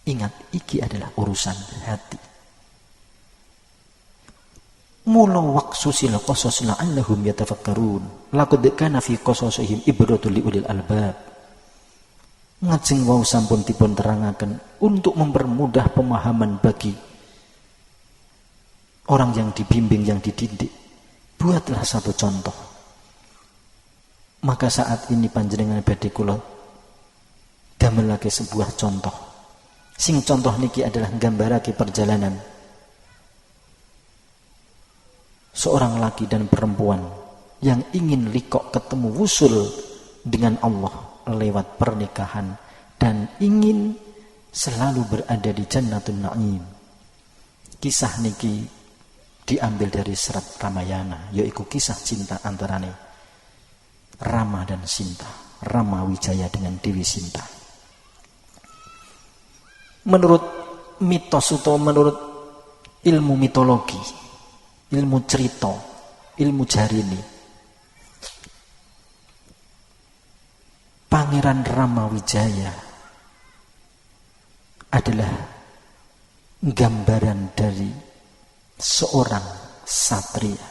Ingat, iki adalah urusan hati. Mula waqsusil qasas la'allahum yatafakkarun. Laqad kana fi qasasihim ibratun liulil albab. Ngajeng wau sampun dipun terangaken untuk mempermudah pemahaman bagi orang yang dibimbing, yang dididik. Buatlah satu contoh. Maka saat ini panjenengan badhe kula damelake sebuah contoh. Sing contoh niki adalah nggambarake perjalanan seorang laki dan perempuan yang ingin liqo, ketemu, wusul dengan Allah lewat pernikahan dan ingin selalu berada di Jannatul Na'im. Kisah niki diambil dari serat Ramayana, yaitu kisah cinta antarane Rama dan Sinta, Rama Wijaya dengan Dewi Sinta. Menurut mitos atau menurut ilmu mitologi, ilmu cerita, ilmu jarini, Pangeran Rama Wijaya adalah gambaran dari seorang satria,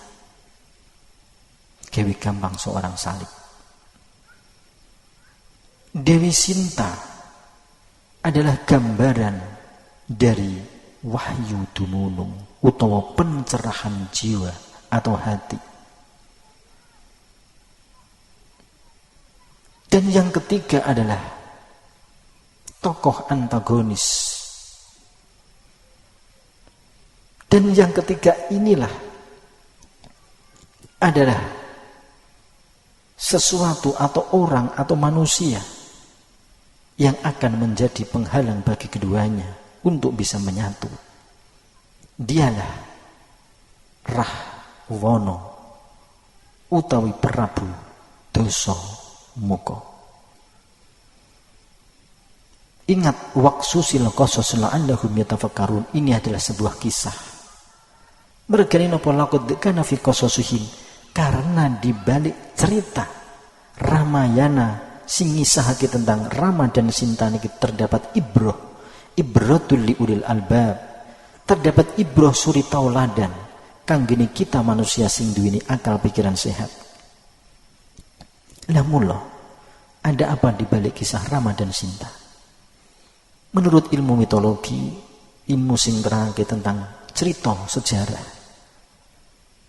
Dewi gampang seorang salib. Dewi Sinta adalah gambaran dari wahyu dumunung utawa pencerahan jiwa atau hati. Dan yang ketiga adalah tokoh antagonis. Dan yang ketiga inilah adalah sesuatu atau orang atau manusia yang akan menjadi penghalang bagi keduanya untuk bisa menyatu. Dialah Rahwana utawi Prabu Dasamuka. Ingat, waqsusil qasas la'allahum yatafakkarun, ini adalah sebuah kisah. Mergane napa laqad kana fi qasasihim, karena di balik cerita Ramayana sing ngisahake tentang Rama dan Sinta niki terdapat ibratul liulil albab, terdapat ibrah suri tauladan kanggene kita manusia sing duweni akal pikiran sehat. Lah mula ada apa di balik kisah Rama dan Sinta? Menurut ilmu mitologi, ilmu sing terangke tentang cerita sejarah,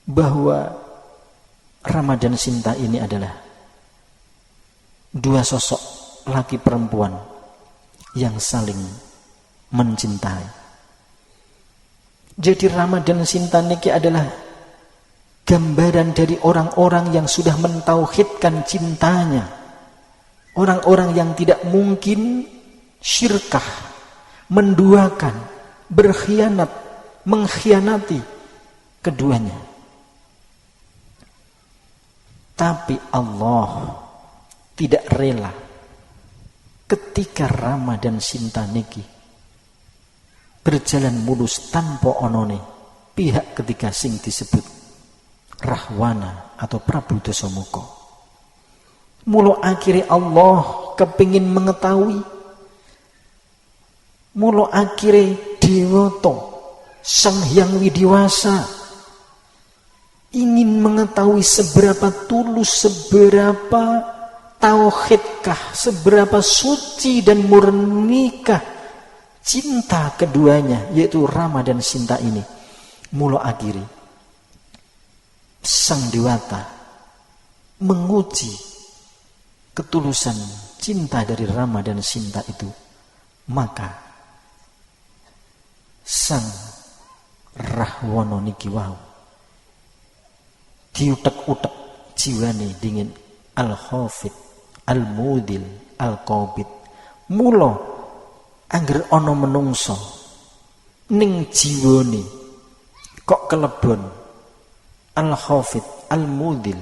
bahwa Rama dan Sinta ini adalah dua sosok laki perempuan yang saling mencintai. Jadi Rama dan Sinta niki adalah gambaran dari orang-orang yang sudah mentauhidkan cintanya, orang-orang yang tidak mungkin syirkah, menduakan, berkhianat, mengkhianati keduanya. Tapi Allah tidak rela ketika Rama dan Sinta niki berjalan mulus tanpa onone pihak ketiga sing disebut Rahwana atau Prabu Dasamuka. Mula akhirnya Allah kepingin mengetahui, mula akhirnya Dewata Sang Hyang Widiwasa ingin mengetahui seberapa tulus, seberapa tauhidkah, seberapa suci dan murnikah cinta keduanya, yaitu Rama dan Sinta ini. Mula akhiri Sang Dewata menguji ketulusan cinta dari Rama dan Sinta itu. Maka Sang Rahwana niki wau diutek-utek jiwane dingin al-khafid, al-mudil, al-qabid. Mula angger ana menungso ning jiwane kok kelebon al-khafid, al-mudil,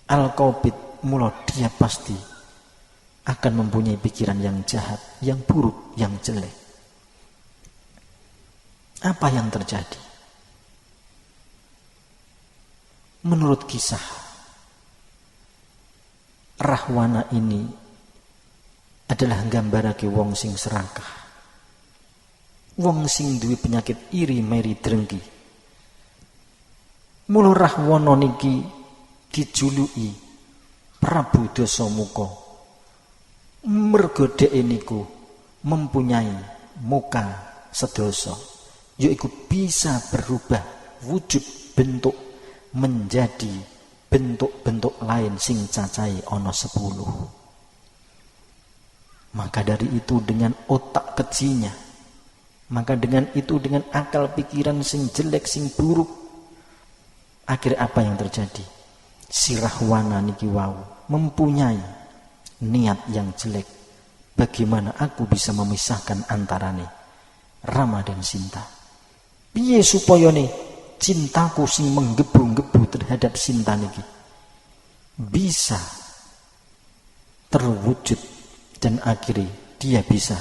al-qabid, mula dia pasti akan mempunyai pikiran yang jahat, yang buruk, yang jelek. Apa yang terjadi? Menurut kisah, Rahwana ini adalah gambarake wong sing serakah, wong sing duwe penyakit iri meri drengki. Mula Rahwana niki dijuluki Prabu Dasamuka merga dheke niku mempunyai muka sedasa, yaitu bisa berubah wujud bentuk menjadi bentuk-bentuk lain sing cacahe ana 10. Maka dari itu dengan otak kejinya, maka dengan itu dengan akal pikiran sing jelek sing buruk, akhirnya apa yang terjadi? Si Rahwana niki wau mempunyai niat yang jelek. Bagaimana aku bisa memisahkan antarane Rama dan Sinta? Piye supaya nih cintaku sing menggebu-gebu terhadap Sinta niki bisa terwujud dan akhirnya dia bisa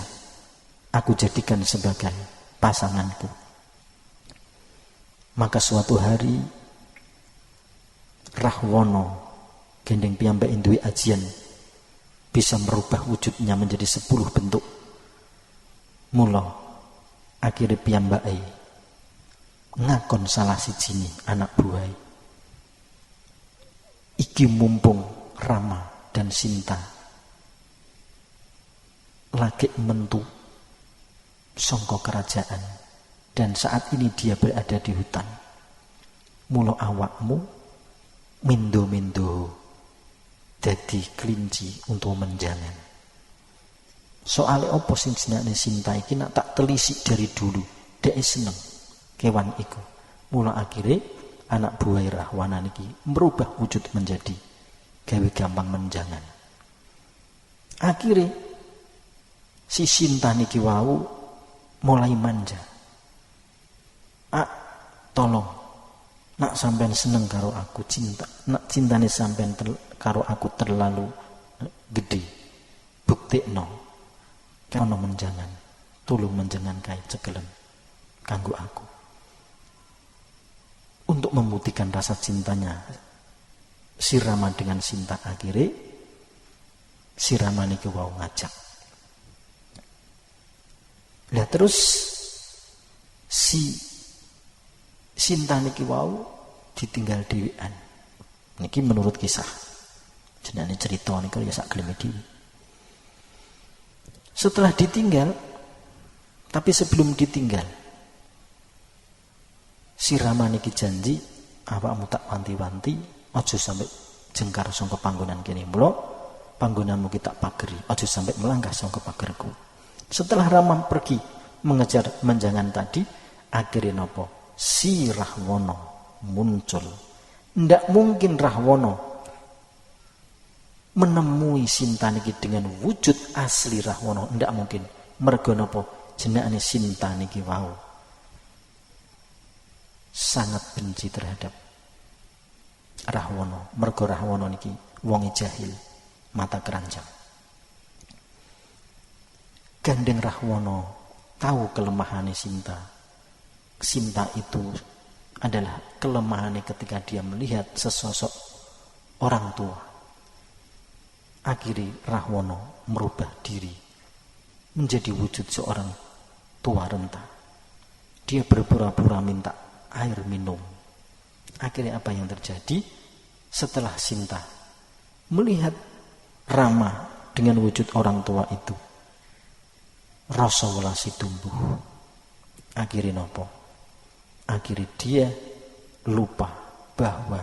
aku jadikan sebagai pasanganku. Maka suatu hari Rahwana gendeng piyambake duwe ajian bisa merubah wujudnya menjadi 10 bentuk. Mula akhirnya piyambake ngakon salah sijine anak buahé, iki mumpung Rama dan Sinta lagi mentu sangka kerajaan dan saat ini dia berada di hutan. Mula awakmu mendo-mendo dadi kelinci untuk menjangan. Soale opo sing jenenge Sinta iki nak tak telisik dari dulu, dhek seneng kewan iku. Mula akhirnya anak buah Rahwana niki merubah wujud menjadi gawe gampang menjangan. Akhirnya si Sinta niki wau mulai manja. Tolong, nak sampean seneng karo aku, cinta, nak cintane sampean karo aku terlalu gede. Buktekno kono menjangan, tulung menjangan kae cekelen kanggo aku. Untuk membuktikan rasa cintanya si Rama dengan Sinta, akhirnya si Rama niki wau ngajak. Lah terus si Sinta niki wau ditinggal dhewean. Niki menurut kisah. Jenenge cerita niku ya sak geleme dhewe. Setelah ditinggal, tapi sebelum ditinggal, si Rama niki janji, awakmu tak wanti-wanti, aja sampai jengkar sangka panggonan kene. Mula panggonanmu kita pageri, aja sampai melangkah sangka pagerku. Setelah Rama pergi mengejar menjangan tadi, akhirnya napa? Si Rahwana muncul. Ndak mungkin Rahwana menemui Sinta niki dengan wujud asli Rahwana, ndak mungkin. Merga napa? Jenenge Sinta niki wau sangat benci terhadap Rahwana. Merga Rahwana niki wong jahil, mata keranjang. Gandeng Rahwana tahu kelemahannya Sinta. Sinta itu adalah kelemahannya ketika dia melihat sesosok orang tua. Akhirnya Rahwana merubah diri menjadi wujud seorang tua renta. Dia berpura-pura minta air minum. Akhirnya apa yang terjadi? Setelah Sinta melihat Rama dengan wujud orang tua itu, rasa welasi tumbuh. Akhirnya nopo? Akhirnya dia lupa bahwa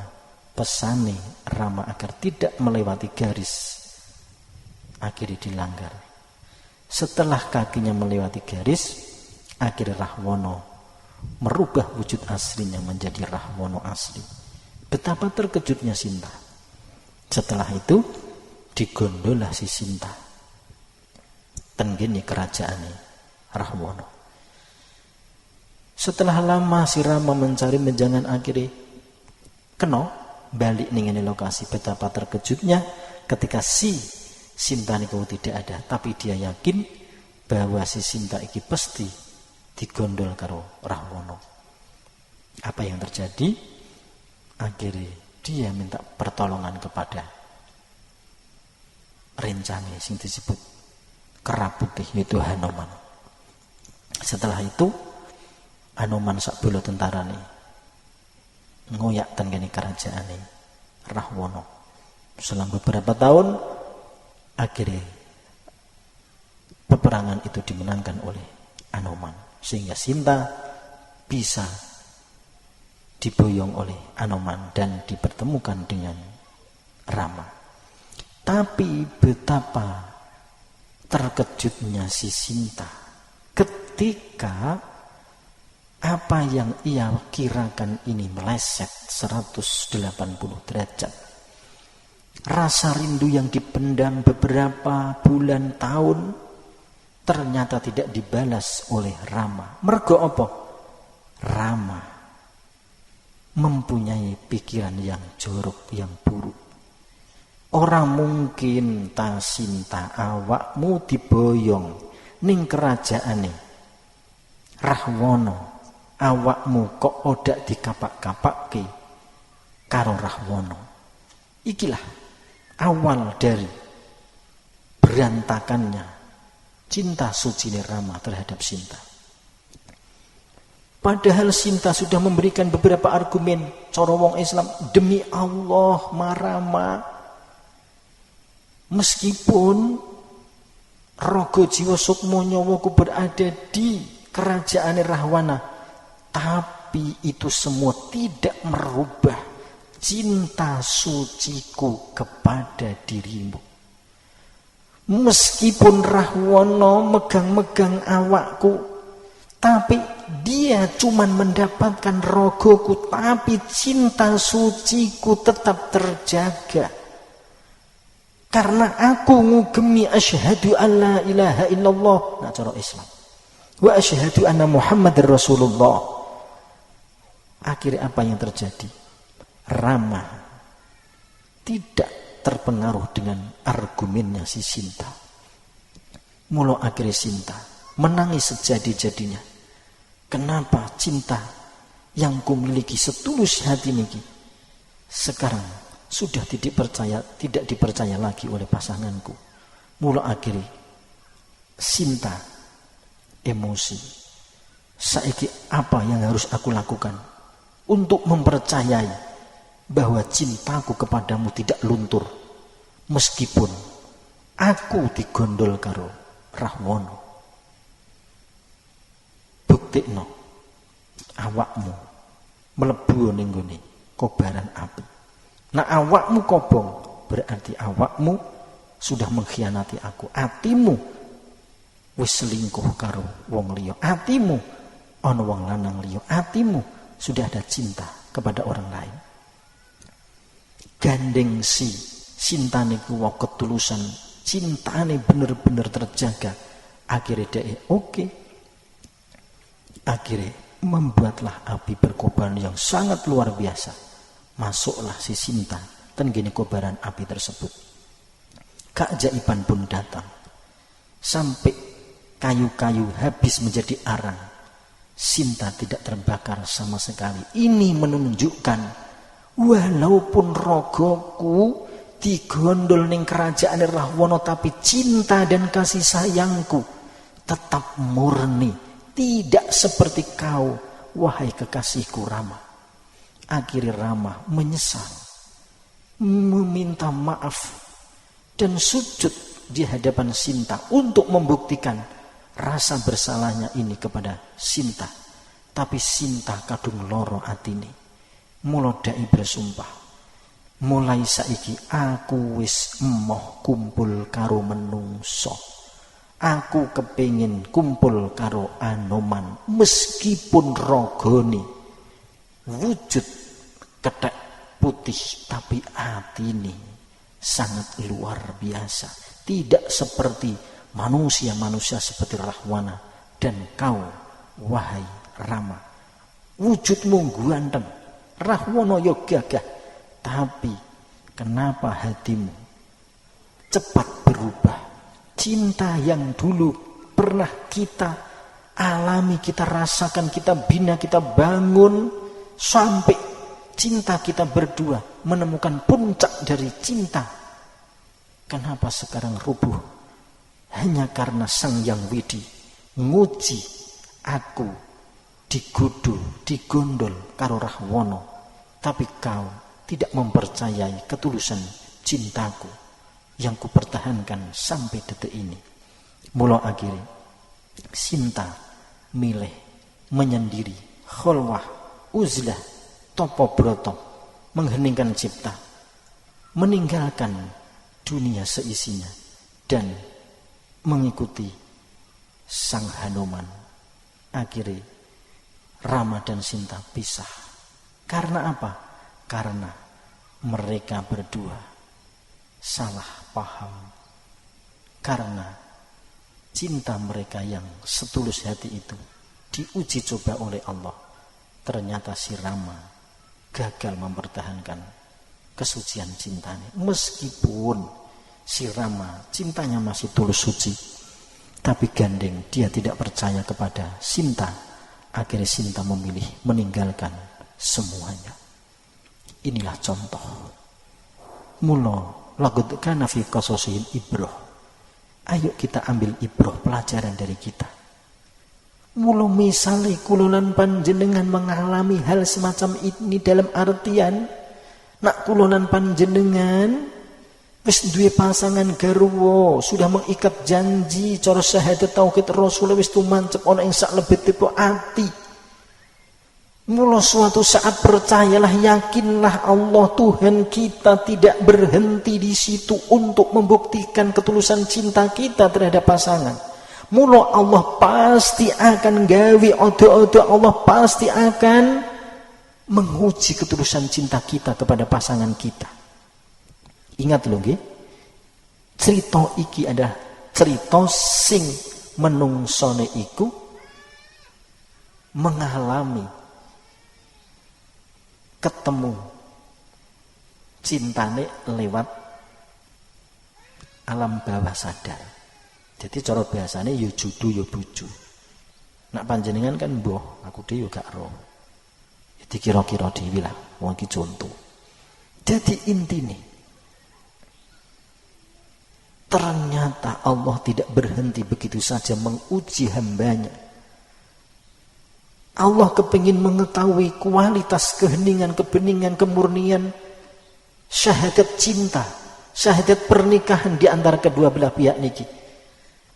pesane Rama agar tidak melewati garis akhirnya dilanggar. Setelah kakinya melewati garis, akhirnya Rahwana merubah wujud aslinya menjadi Rahwana asli. Betapa terkejutnya Sinta. Setelah itu digondolah si Sinta tenggene kerajaane Rahwana. Setelah lama si Rama mencari menjangan, akhirnya kena balik ning lokasi. Betapa terkejutnya ketika si Sinta niku tidak ada, tapi dia yakin bahwa si Sinta iki pasti digondol karo Rahwana. Apa yang terjadi? Akhirnya dia minta pertolongan kepada rencane sing disebut kera putih, yaitu Hanoman. Setelah itu Hanoman sak bola tentarane ngoyak tengene kerajaane Rahwana. Selang beberapa tahun akhirnya peperangan itu dimenangkan oleh Hanoman, sehingga Sinta bisa diboyong oleh Hanoman dan dipertemukan dengan Rama. Tapi betapa terkejutnya si Sinta ketika apa yang ia kirakan ini meleset 180 derajat. Rasa rindu yang dipendam beberapa bulan tahun ternyata tidak dibalas oleh Rama. Mergo apa? Rama mempunyai pikiran yang jorok, yang buruk. Orang mungkin ta Sinta awakmu diboyong ning kerajaane Rahwana, awakmu kok odak dikapak-kapakke karo Rahwana. Ikilah awal dari berantakannya cinta suci Rama terhadap Sinta. Padahal Sinta sudah memberikan beberapa argumen cara wong Islam, demi Allah Marama, meskipun raga jiwa sukma nyawaku berada di kerajaan Rahwana, tapi itu semua tidak merubah cinta suciku kepada dirimu. Meskipun Rahwana megang-megang awakku, tapi dia cuman mendapatkan rogoku, tapi cinta suciku tetap terjaga. Karena aku ngugemi asyhadu an la ilaha illallah, nah cara Islam, wa asyhadu anna Muhammadar Rasulullah. Akhirnya apa yang terjadi? Rama tidak terpengaruh dengan argumennya si Sinta. Mula akhirnya Sinta menangis sejadi-jadinya. Kenapa cinta yang kumiliki setulus hati niki sekarang sudah tidak dipercaya lagi oleh pasanganku. Mula akhirnya Sinta emosi. Saiki apa yang harus aku lakukan untuk mempercayai bahwa cintaku kepadamu tidak luntur meskipun aku digondol karo Rahwana. Buktikno awakmu mlebu ning nggone kobaran api. Nah awakmu kobong berarti awakmu sudah mengkhianati aku. Atimu wis selingkuh karo wong liya. Atimu ana wong lanang liya. Atimu sudah ada cinta kepada orang lain. Gandeng si Sinta niku wae ketulusan, cintane bener-bener terjaga. Akhirnya dia oke. Akhirnya membuatlah api berkobaran yang sangat luar biasa. Masuklah si Sinta dan gini kobaran api tersebut. Keajaiban pun datang. Sampai kayu-kayu habis menjadi arang. Sinta tidak terbakar sama sekali. Ini menunjukkan walaupun rogoku digondol ning kerajaan Rahwana, tapi cinta dan kasih sayangku tetap murni, tidak seperti kau wahai kekasihku Rama. Akhirnya Rama menyesal, meminta maaf dan sujud di hadapan Sinta untuk membuktikan rasa bersalahnya ini kepada Sinta. Tapi Sinta kadung loro atine. Mula dai bersumpah, mulai saiki aku wis emoh kumpul karo menungso. Aku kepengin kumpul karo Hanoman meskipun ragane wujud kethek putih, tapi atine sangat luar biasa. Tidak seperti manusia-manusia seperti Rahwana dan kau wahai Rama. Wujudmu ganteng, Rahwana yo gagah, tapi kenapa hatimu cepat berubah? Cinta yang dulu pernah kita alami, kita rasakan, kita bina, kita bangun sampai cinta kita berdua menemukan puncak dari cinta. Kenapa sekarang rubuh? Hanya karena Sang Hyang Widi nguji aku digodho, digondol karo Rahwana, tapi kau tidak mempercayai ketulusan cintaku yang kupertahankan sampai detik ini. Mula akhirnya Sinta milih menyendiri, kholwah, uzlah, topo broto, mengheningkan cipta, meninggalkan dunia seisinya dan mengikuti Sang Hanuman. Akhirnya Rama dan Sinta pisah. Karena apa? Karena mereka berdua salah paham. Karena cinta mereka yang setulus hati itu diuji coba oleh Allah. Ternyata si Rama gagal mempertahankan kesucian cintanya. Meskipun si Rama cintanya masih tulus suci, tapi gandeng dia tidak percaya kepada Sinta. Akhirnya Sinta memilih meninggalkan semuanya. Inilah contoh. Mula laqad kana fi qasasihim ibrah. Ayo kita ambil ibrah, pelajaran dari kita. Mula misale kula lan panjenengan mengalami hal semacam ini dalam artian nak kula lan panjenengan wis duwe pasangan garwa, sudah mengikat janji cara syahadat tauhid Rasul wis tumancep ana ing saklebet-lebet ati. Mula suatu saat percayalah, yakinlah Allah Tuhan kita tidak berhenti di situ untuk membuktikan ketulusan cinta kita terhadap pasangan. Mula Allah pasti akan gawe odo-odo, Allah pasti akan menguji ketulusan cinta kita kepada pasangan kita. Ingat lho nggih, cerita iki adalah cerita sing menungsone iku mengalami ketemu cintane lewat alam bawah sadar. Jadi cara biasane ya judu ya bojo. Nak panjenengan kan mbah, aku dhewe yo gak ro. Jadi kira-kira dhewe lah, wong iki contoh. Jadi intine ternyata Allah tidak berhenti begitu saja menguji hambanya. Allah kepingin mengetahui kualitas keheningan, kebeningan, kemurnian syahadat cinta, syahadat pernikahan di antara kedua belah pihak niki.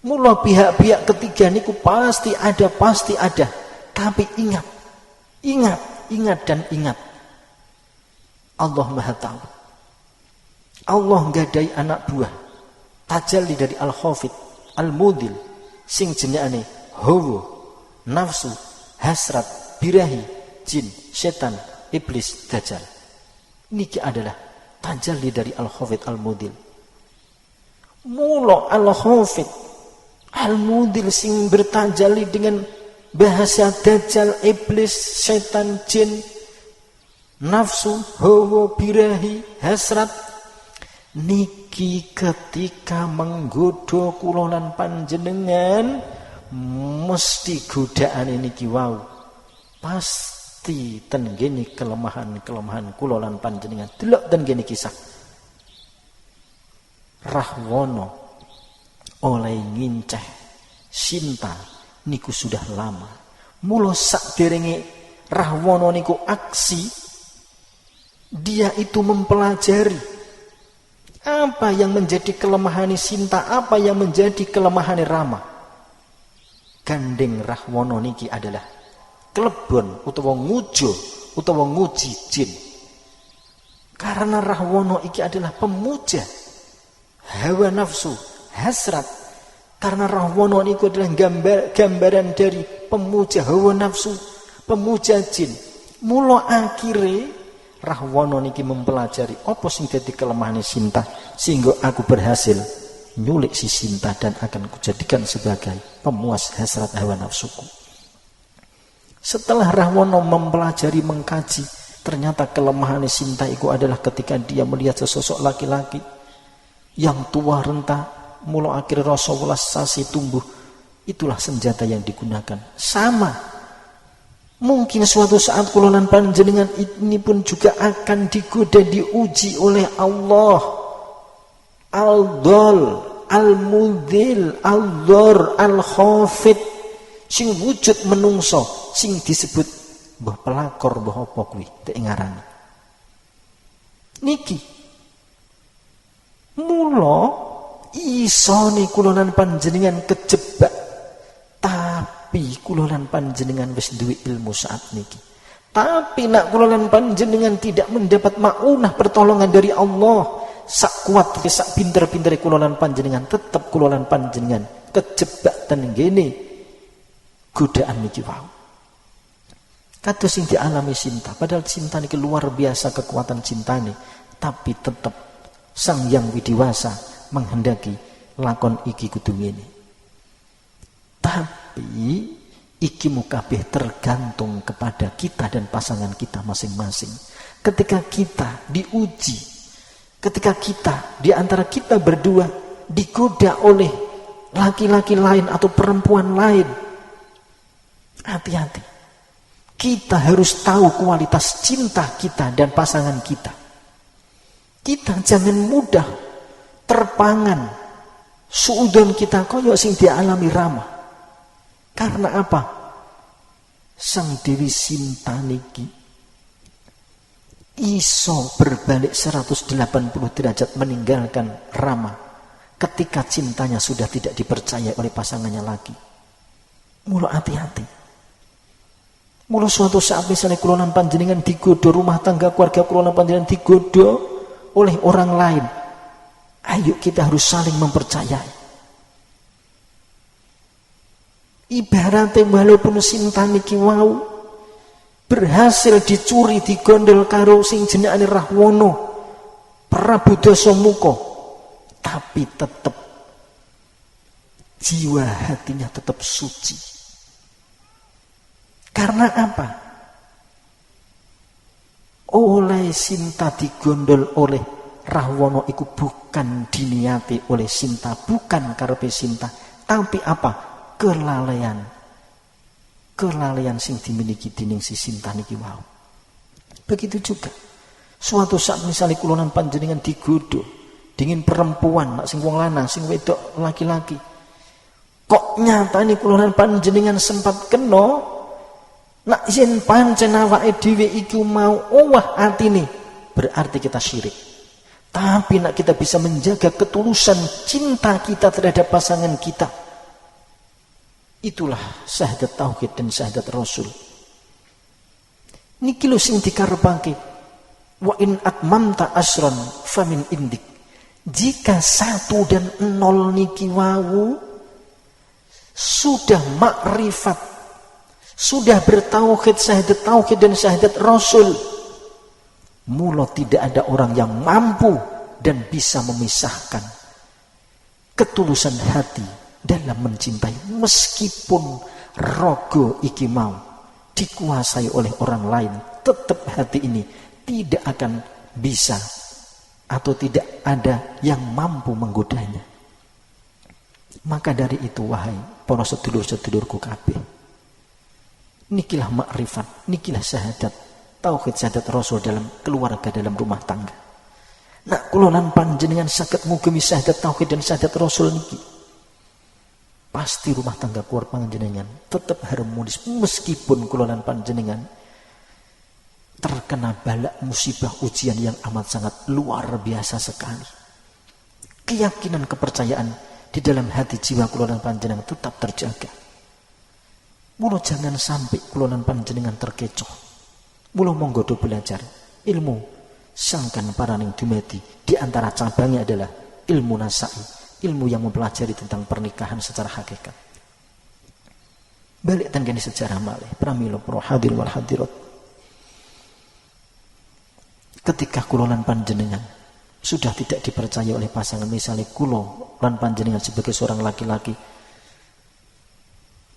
Mula pihak-pihak ketiga niku pasti ada. Tapi ingat dan ingat. Allah Maha Tahu. Allah nggadahi anak buah. Tajalli dari Al-Khafid, Al-Mudil, sing jenengane hawa, nafsu, hasrat, birahi, jin, setan, iblis, dajjal. Niki adalah tajalli dari Al-Khafid, Al-Mudil. Mula Al-Khafid, Al-Mudil sing bertajalli dengan bahasa dajjal, iblis, setan, jin, nafsu, hawa, birahi, hasrat. Niki ketika menggoda kula lan panjenengan mesti godaan niki wau pasti ten gene kelemahan kula lan panjenengan. Delok ten gene kisah Rahwana oleh nginceh Sinta niku sudah lama. Mula sakderenge Rahwana niku aksi, dia itu mempelajari apa yang menjadi kelemahan Sinta, apa yang menjadi kelemahan Rama. Gandeng Rahwana niki adalah klebon utawa ngujo utawa nguji jin. Karena Rahwana iki adalah pemuja hawa nafsu, hasrat. Karena Rahwana niku adalah gambaran dari pemuja hawa nafsu, pemuja jin. Mula akhire Rahwana niki mempelajari apa sing dadi kelemahan Sinta sehingga aku berhasil nyulik si Sinta dan akan kujadikan sebagai pemuas hasrat hawa nafsuku. Setelah Rahwana mempelajari, mengkaji, ternyata kelemahan Sinta itu adalah ketika dia melihat sesosok laki-laki yang tua renta. Mula akhir rasa welas sasi tumbuh, itulah senjata yang digunakan. Sama Mungkin suatu saat kula lan panjenengan ini pun juga akan digoda, diuji oleh Allah. Al-Dhal, Al-Mudhil, Al-Dhar, Al-Khafid, sing wujud menungso, sing disebut mbah pelakor, mbah apa kuwi tek ngarani. Niki mula isone kula lan panjenengan kejebak, tapi kula lan panjenengan wis duwe ilmu saat niki. Tapi nak kula lan panjenengan tidak mendapat maunah pertolongan dari Allah, sak kuat sak pinter-pintere kula lan panjenengan, tetep kula lan panjenengan kejebak ten ngene godaan niki wau. Kados sing dialami Sinta, padahal Sinta niki luar biasa kekuatan cintane, tapi tetep Sang Hyang Widiwasa menghendaki lakon iki kudu ngene. Tapi iki mukabeh tergantung kepada kita dan pasangan kita masing-masing. Ketika kita diuji, ketika kita di antara kita berdua digoda oleh laki-laki lain atau perempuan lain, hati-hati. Kita harus tahu kualitas cinta kita dan pasangan kita. Kita jangan mudah terpangan suudon kita koyo sing dialami Rama. Karena apa? Sang Dewi Sinta niki iso berbalik 180 derajat meninggalkan Rama ketika cintanya sudah tidak dipercaya oleh pasangannya lagi. Mula hati-hati. Mula suatu saat misalnya kula lan panjenengan digoda, rumah tangga keluarga kula lan panjenengan digoda oleh orang lain, ayo kita harus saling mempercayai. Ibaratnya walaupun Sinta niki wau berhasil dicuri, digondol karo sing jenenge Rahwana, Prabu Dasamuka, tapi tetap jiwa hatinya tetap suci. Karena apa? Oleh Sinta digondol oleh Rahwana iku bukan diniati oleh Sinta, bukan karepe Sinta, tapi apa? Kelalaian sing dimiliki dening si Sinta niki wau. Begitu juga suatu saat misalnya kula lan panjenengan digodho dingin perempuan, mak sing wong lanang, sing wedok laki-laki. Kok nyatane kula lan panjenengan sempat kena, nak yen pancen awake dhewe iku mau owah atine, berarti kita syirik. Tapi nak kita bisa menjaga ketulusan cinta kita terhadap pasangan kita, itulah syahadat tauhid dan syahadat Rasul. Niki lho sing dikarepake. Wa in atmamta asron famin indik. Jika 1 dan 0 niki wau sudah makrifat, sudah bertauhid, syahadat tauhid dan syahadat Rasul, mula tidak ada orang yang mampu dan bisa memisahkan ketulusan hati dalam mencintai, meskipun rogo iki mau dikuasai oleh orang lain, tetap hati ini tidak akan bisa atau tidak ada yang mampu menggodanya. Maka dari itu wahai para sedulur-sedulurku kabeh, nikilah makrifat, nikilah syahadat tauhid, syahadat Rasul dalam keluarga, dalam rumah tangga. Nak kula lan panjenengan saged ngugemi syahadat tauhid dan syahadat Rasul niki, pasti rumah tangga keluarga panjenengan tetap harmonis, meskipun kula lan panjenengan terkena bala musibah ujian yang amat sangat luar biasa sekali. Keyakinan, kepercayaan di dalam hati jiwa kula lan panjenengan tetap terjaga. Mula jangan sampai kula lan panjenengan terkecoh. Mula monggo do belajar ilmu sangkan paraning dumadi, di antara cabangnya adalah ilmu nasa'i, ilmu yang mempelajari tentang pernikahan secara hakikat. Balik tanggani sejarah malih pramila para hadir wal hadirat. Ketika kula lan panjenengan sudah tidak dipercaya oleh pasangan, misalnya kula lan panjenengan sebagai seorang laki-laki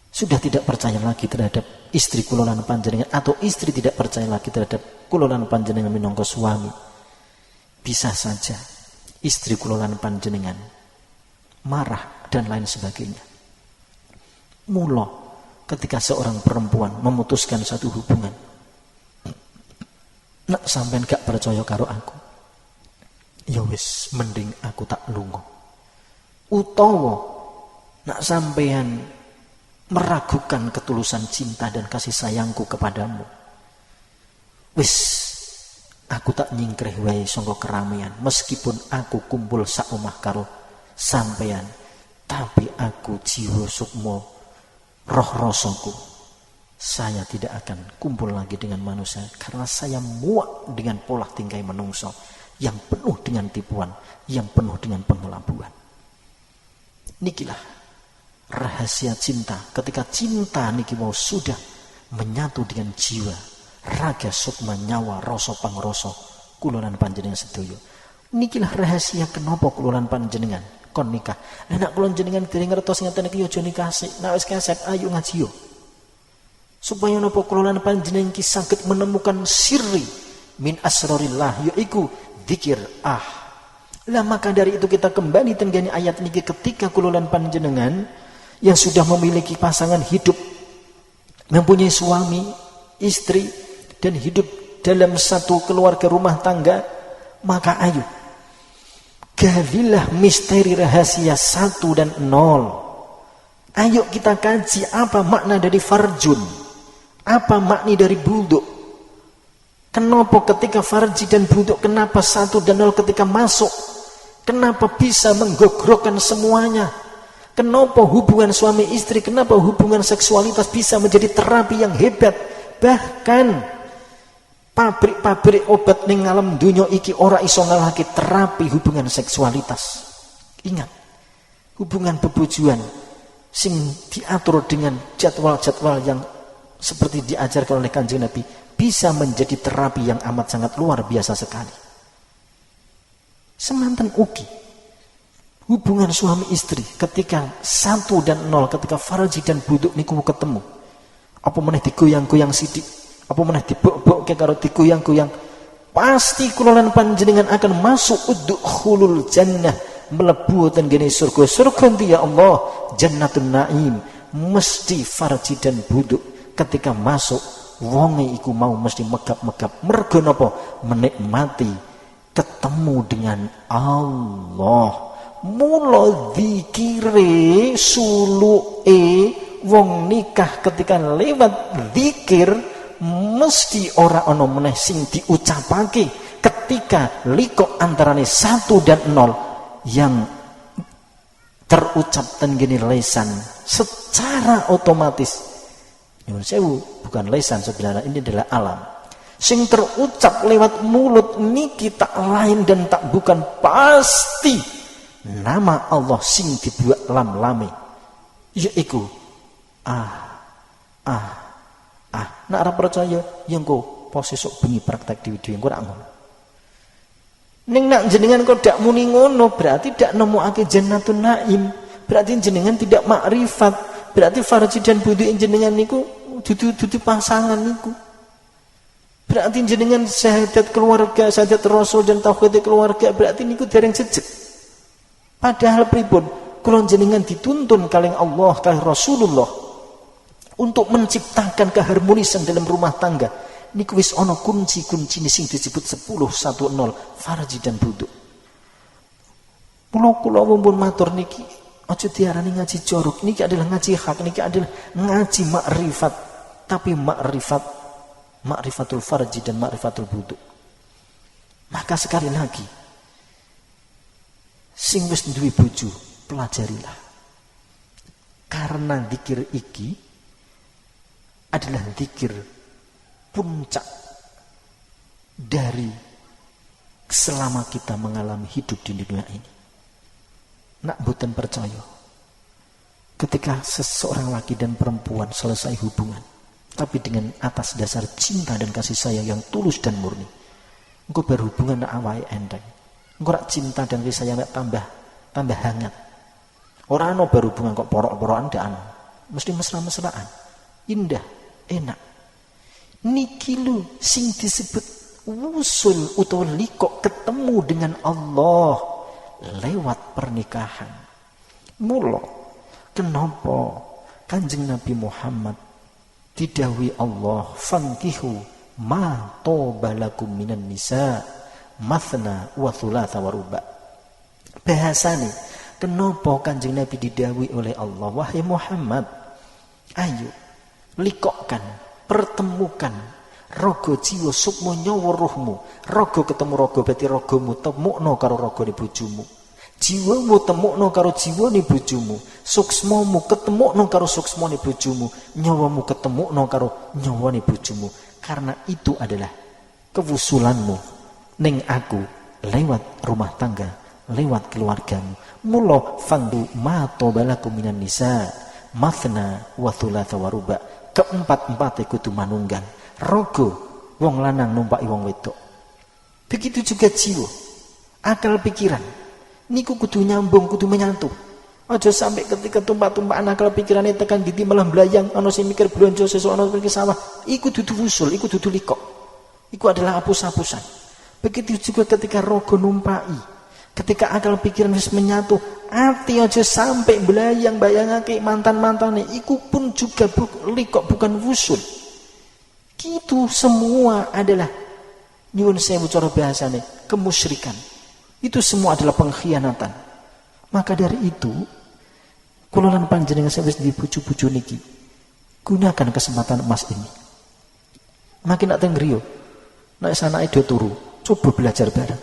sudah tidak percaya lagi terhadap istri kula lan panjenengan, atau istri tidak percaya lagi terhadap kula lan panjenengan minangka suami, bisa saja istri kula lan panjenengan marah dan lain sebagainya. Mula ketika seorang perempuan memutuskan satu hubungan. Nak sampean gak percaya karo aku, ya wis mending aku tak lunga. Utawa nak sampean meragukan ketulusan cinta dan kasih sayangku kepadamu, wis aku tak nyingkrih wae saka keramaian, meskipun aku kumpul sak omah karo sampean, tapi aku jiwa sukmo roh rasaku, saya tidak akan kumpul lagi dengan manusia karena saya muak dengan pola tingkah menungso yang penuh dengan tipuan, yang penuh dengan pengelabuan. Nikilah rahasia cinta. Ketika cinta niki mau sudah menyatu dengan jiwa, raga, sukma, nyawa, rasa pangrasa kululan panjenengan sedaya. Nikilah rahasia kenapa kululan panjenengan kon nikah. Nek kula jenengan dereng ngertos ngeten iki aja nikah sik. Nek wis kasep ayo ngaji yo. Supaya napa kula lan panjenengan ki saged menemukan sirri min asrarillah yaiku dzikir. Lah maka dari itu kita kembali tenggani ayat niki ketika kula lan panjenengan yang sudah memiliki pasangan hidup, mempunyai suami, istri dan hidup dalam satu keluarga rumah tangga, maka ayo galilah misteri rahasia 1 dan 0. Ayo kita kaji apa makna dari farjun, apa makna dari buduk. Kenapa ketika farji dan buduk, kenapa 1 dan 0 ketika masuk, kenapa bisa menggogrokkan semuanya? Kenapa hubungan suami istri, kenapa hubungan seksualitas bisa menjadi terapi yang hebat? Bahkan pabrik-pabrik obat ning alam dunya iki ora iso ngalahake terapi hubungan seksualitas. Ingat, hubungan bebojoan sing diatur dengan jadwal-jadwal yang seperti diajarkan oleh Kanjeng Nabi bisa menjadi terapi yang amat sangat luar biasa sekali. Semanten ugi hubungan suami istri ketika 1 dan 0, ketika farji dan buduk niku ketemu, apa meneh digoyang-goyang sidik, apa meneh dibok-bokke karo digoyang-goyang, pasti kula lan panjenengan akan masuk udkhulul jannah, mlebu ten gene surga. Surga ya Allah, jannatun naim. Mesti farji dan buduk ketika masuk wonge iku mau mesti megap-megap. Mergo napa? Menikmati ketemu dengan Allah. Mula zikire suluke wong nikah ketika lewat zikir mesti ora ana meneh sing diucapake ketika liko antarane 1 dan 0 yang terucap ten gene lesan secara otomatis. Nyuwun sewu, bukan lesan sebenarnya, ini adalah alam. Sing terucap lewat mulut niki tak lain dan tak bukan pasti nama Allah sing dibuat lam-lame, yaiku nak ora percaya ya engko posesuk bengi praktek dhewe-dhewe engko ora ngono. Ning nak jenengan kok dak muni ngono, berarti dak nemokake jannatun naim, berarti jenengan tidak makrifat, berarti farji dan budu jenengan niku dudu pasangan niku. Berarti jenengan syahadat keluarga, syahadat Rasul dan tauhid keluarga, berarti niku dereng jejeg. Padahal pripun? Kula jenengan dituntun kalih Allah, kalih Rasulullah untuk menciptakan keharmonisan dalam rumah tangga. Niku wis ana kunci-kuncine sing disebut 10-1-0 farji dan buduk. Kula mumpun matur niki aja diarani ngaji jorok. Niki adalah ngaji hak, niki adalah ngaji makrifat. Tapi makrifatul farji dan makrifatul buduk. Maka sekali lagi sing wis duwe bojo pelajarilah. Karena zikir iki adalah zikir puncak dari selama kita mengalami hidup di dunia ini. Nak boten percaya, ketika seseorang laki dan perempuan selesai hubungan, tapi dengan atas dasar cinta dan kasih sayang yang tulus dan murni, engko berhubungan nak awake enteng, engko rak cinta dan kasih sayang nak tambah hangat. Ora ana berhubungan kok porok-porokan ndak ana, mesti mesra-mesraan, indah, enak. Niki lho sing disebut wusul utawa liko, ketemu dengan Allah lewat pernikahan. Mula kenapa Kanjeng Nabi Muhammad didhawuhi Allah, fankihu ma tobalakum minan nisa mathna wa thulatha wa ruba. Bahasane kenapa Kanjeng Nabi didhawuhi oleh Allah, wahai Muhammad, ayo likokkan, pertemukan raga jiwa sukma nyawa ruhmu. Raga ketemu raga berarti ragamu temukno karo ragane bojomu. Jiwamu temukno karo jiwane bojomu. Suksmamu ketemukno karo suksmane bojomu. Nyawamu ketemukno karo nyawane bojomu. Karena itu adalah kewusulanmu ning aku lewat rumah tangga, lewat keluargamu. Mula fandu ma tobalakum minan nisa mathna wa thulatha wa ruba. Keempat-empate kudu manunggal. Raga wong lanang numpaki wong wedok. Begitu juga jiwa, akal pikiran niku kudu nyambung, kudu menyatu. Aja sampai ketika tumpah-tumpahan akal pikirane tekan giti malah mblayang, ana sing mikir blonjo, sesuk ana mikir sawah. Iku dudu usul, iku dudu likok. Iku adalah hapus-hapusan. Begitu juga ketika raga numpaki, ketika akal pikiran wis menyatu, ati aja sampai belayang bayangake mantan-mantane. Iku pun juga likok, bukan usul. Itu semua adalah nyuwun sewu cara bahasane kemusyrikan. Itu semua adalah pengkhianatan. Maka dari itu kula lan panjenengan wis di bojo-bojo niki, gunakan kesempatan emas ini. Makin nak teng griya, nek sanake do turu, coba belajar bareng.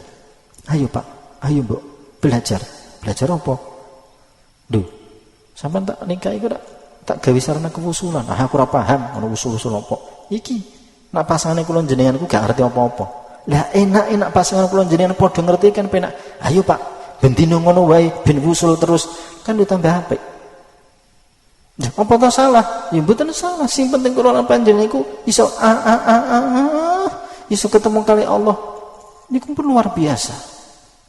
Ayo Pak, ayo Mbok, belajar. Belajar apa? Lho, sampean tak nikah iku tak gawe sarana kewusulan. Ah aku ora paham ana usul-usul apa. Iki nak pasangane kula jenenganku gak ngerti apa-apa. Lah enak-enak pasangan kula jenengan padha ngerti kan penak. Ayo Pak, ben dino ngono wae ben usul terus kan ditambah apik. Ya apa ta salah? Ya mboten salah, sing penting kula lan panjenengan iku iso iso ketemu kali Allah. Niku pun luar biasa.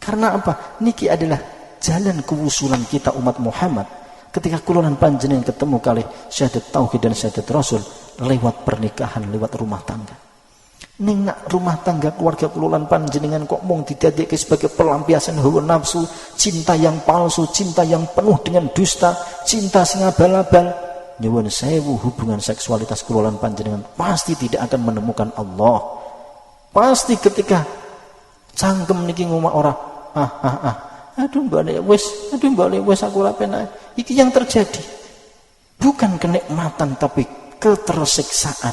Karena apa? Niki adalah jalan kewusulan kita umat Muhammad. Ketika kula lan panjenengan ketemu kali syahadat tauhid dan syahadat rasul lewat pernikahan, lewat rumah tangga. Ning nak rumah tangga keluarga kula lan panjenengan kok mung didadekke sebagai pelampiasan hawa nafsu, cinta yang palsu, cinta yang penuh dengan dusta, cinta sing abal-abal. Nyuwun sewu, hubungan seksualitas kula lan panjenengan pasti tidak akan menemukan Allah. Pasti ketika cangkem niki ngomong ora aduh mbak wes aku ora penak. Iki yang terjadi bukan kenikmatan tapi ketersiksaan.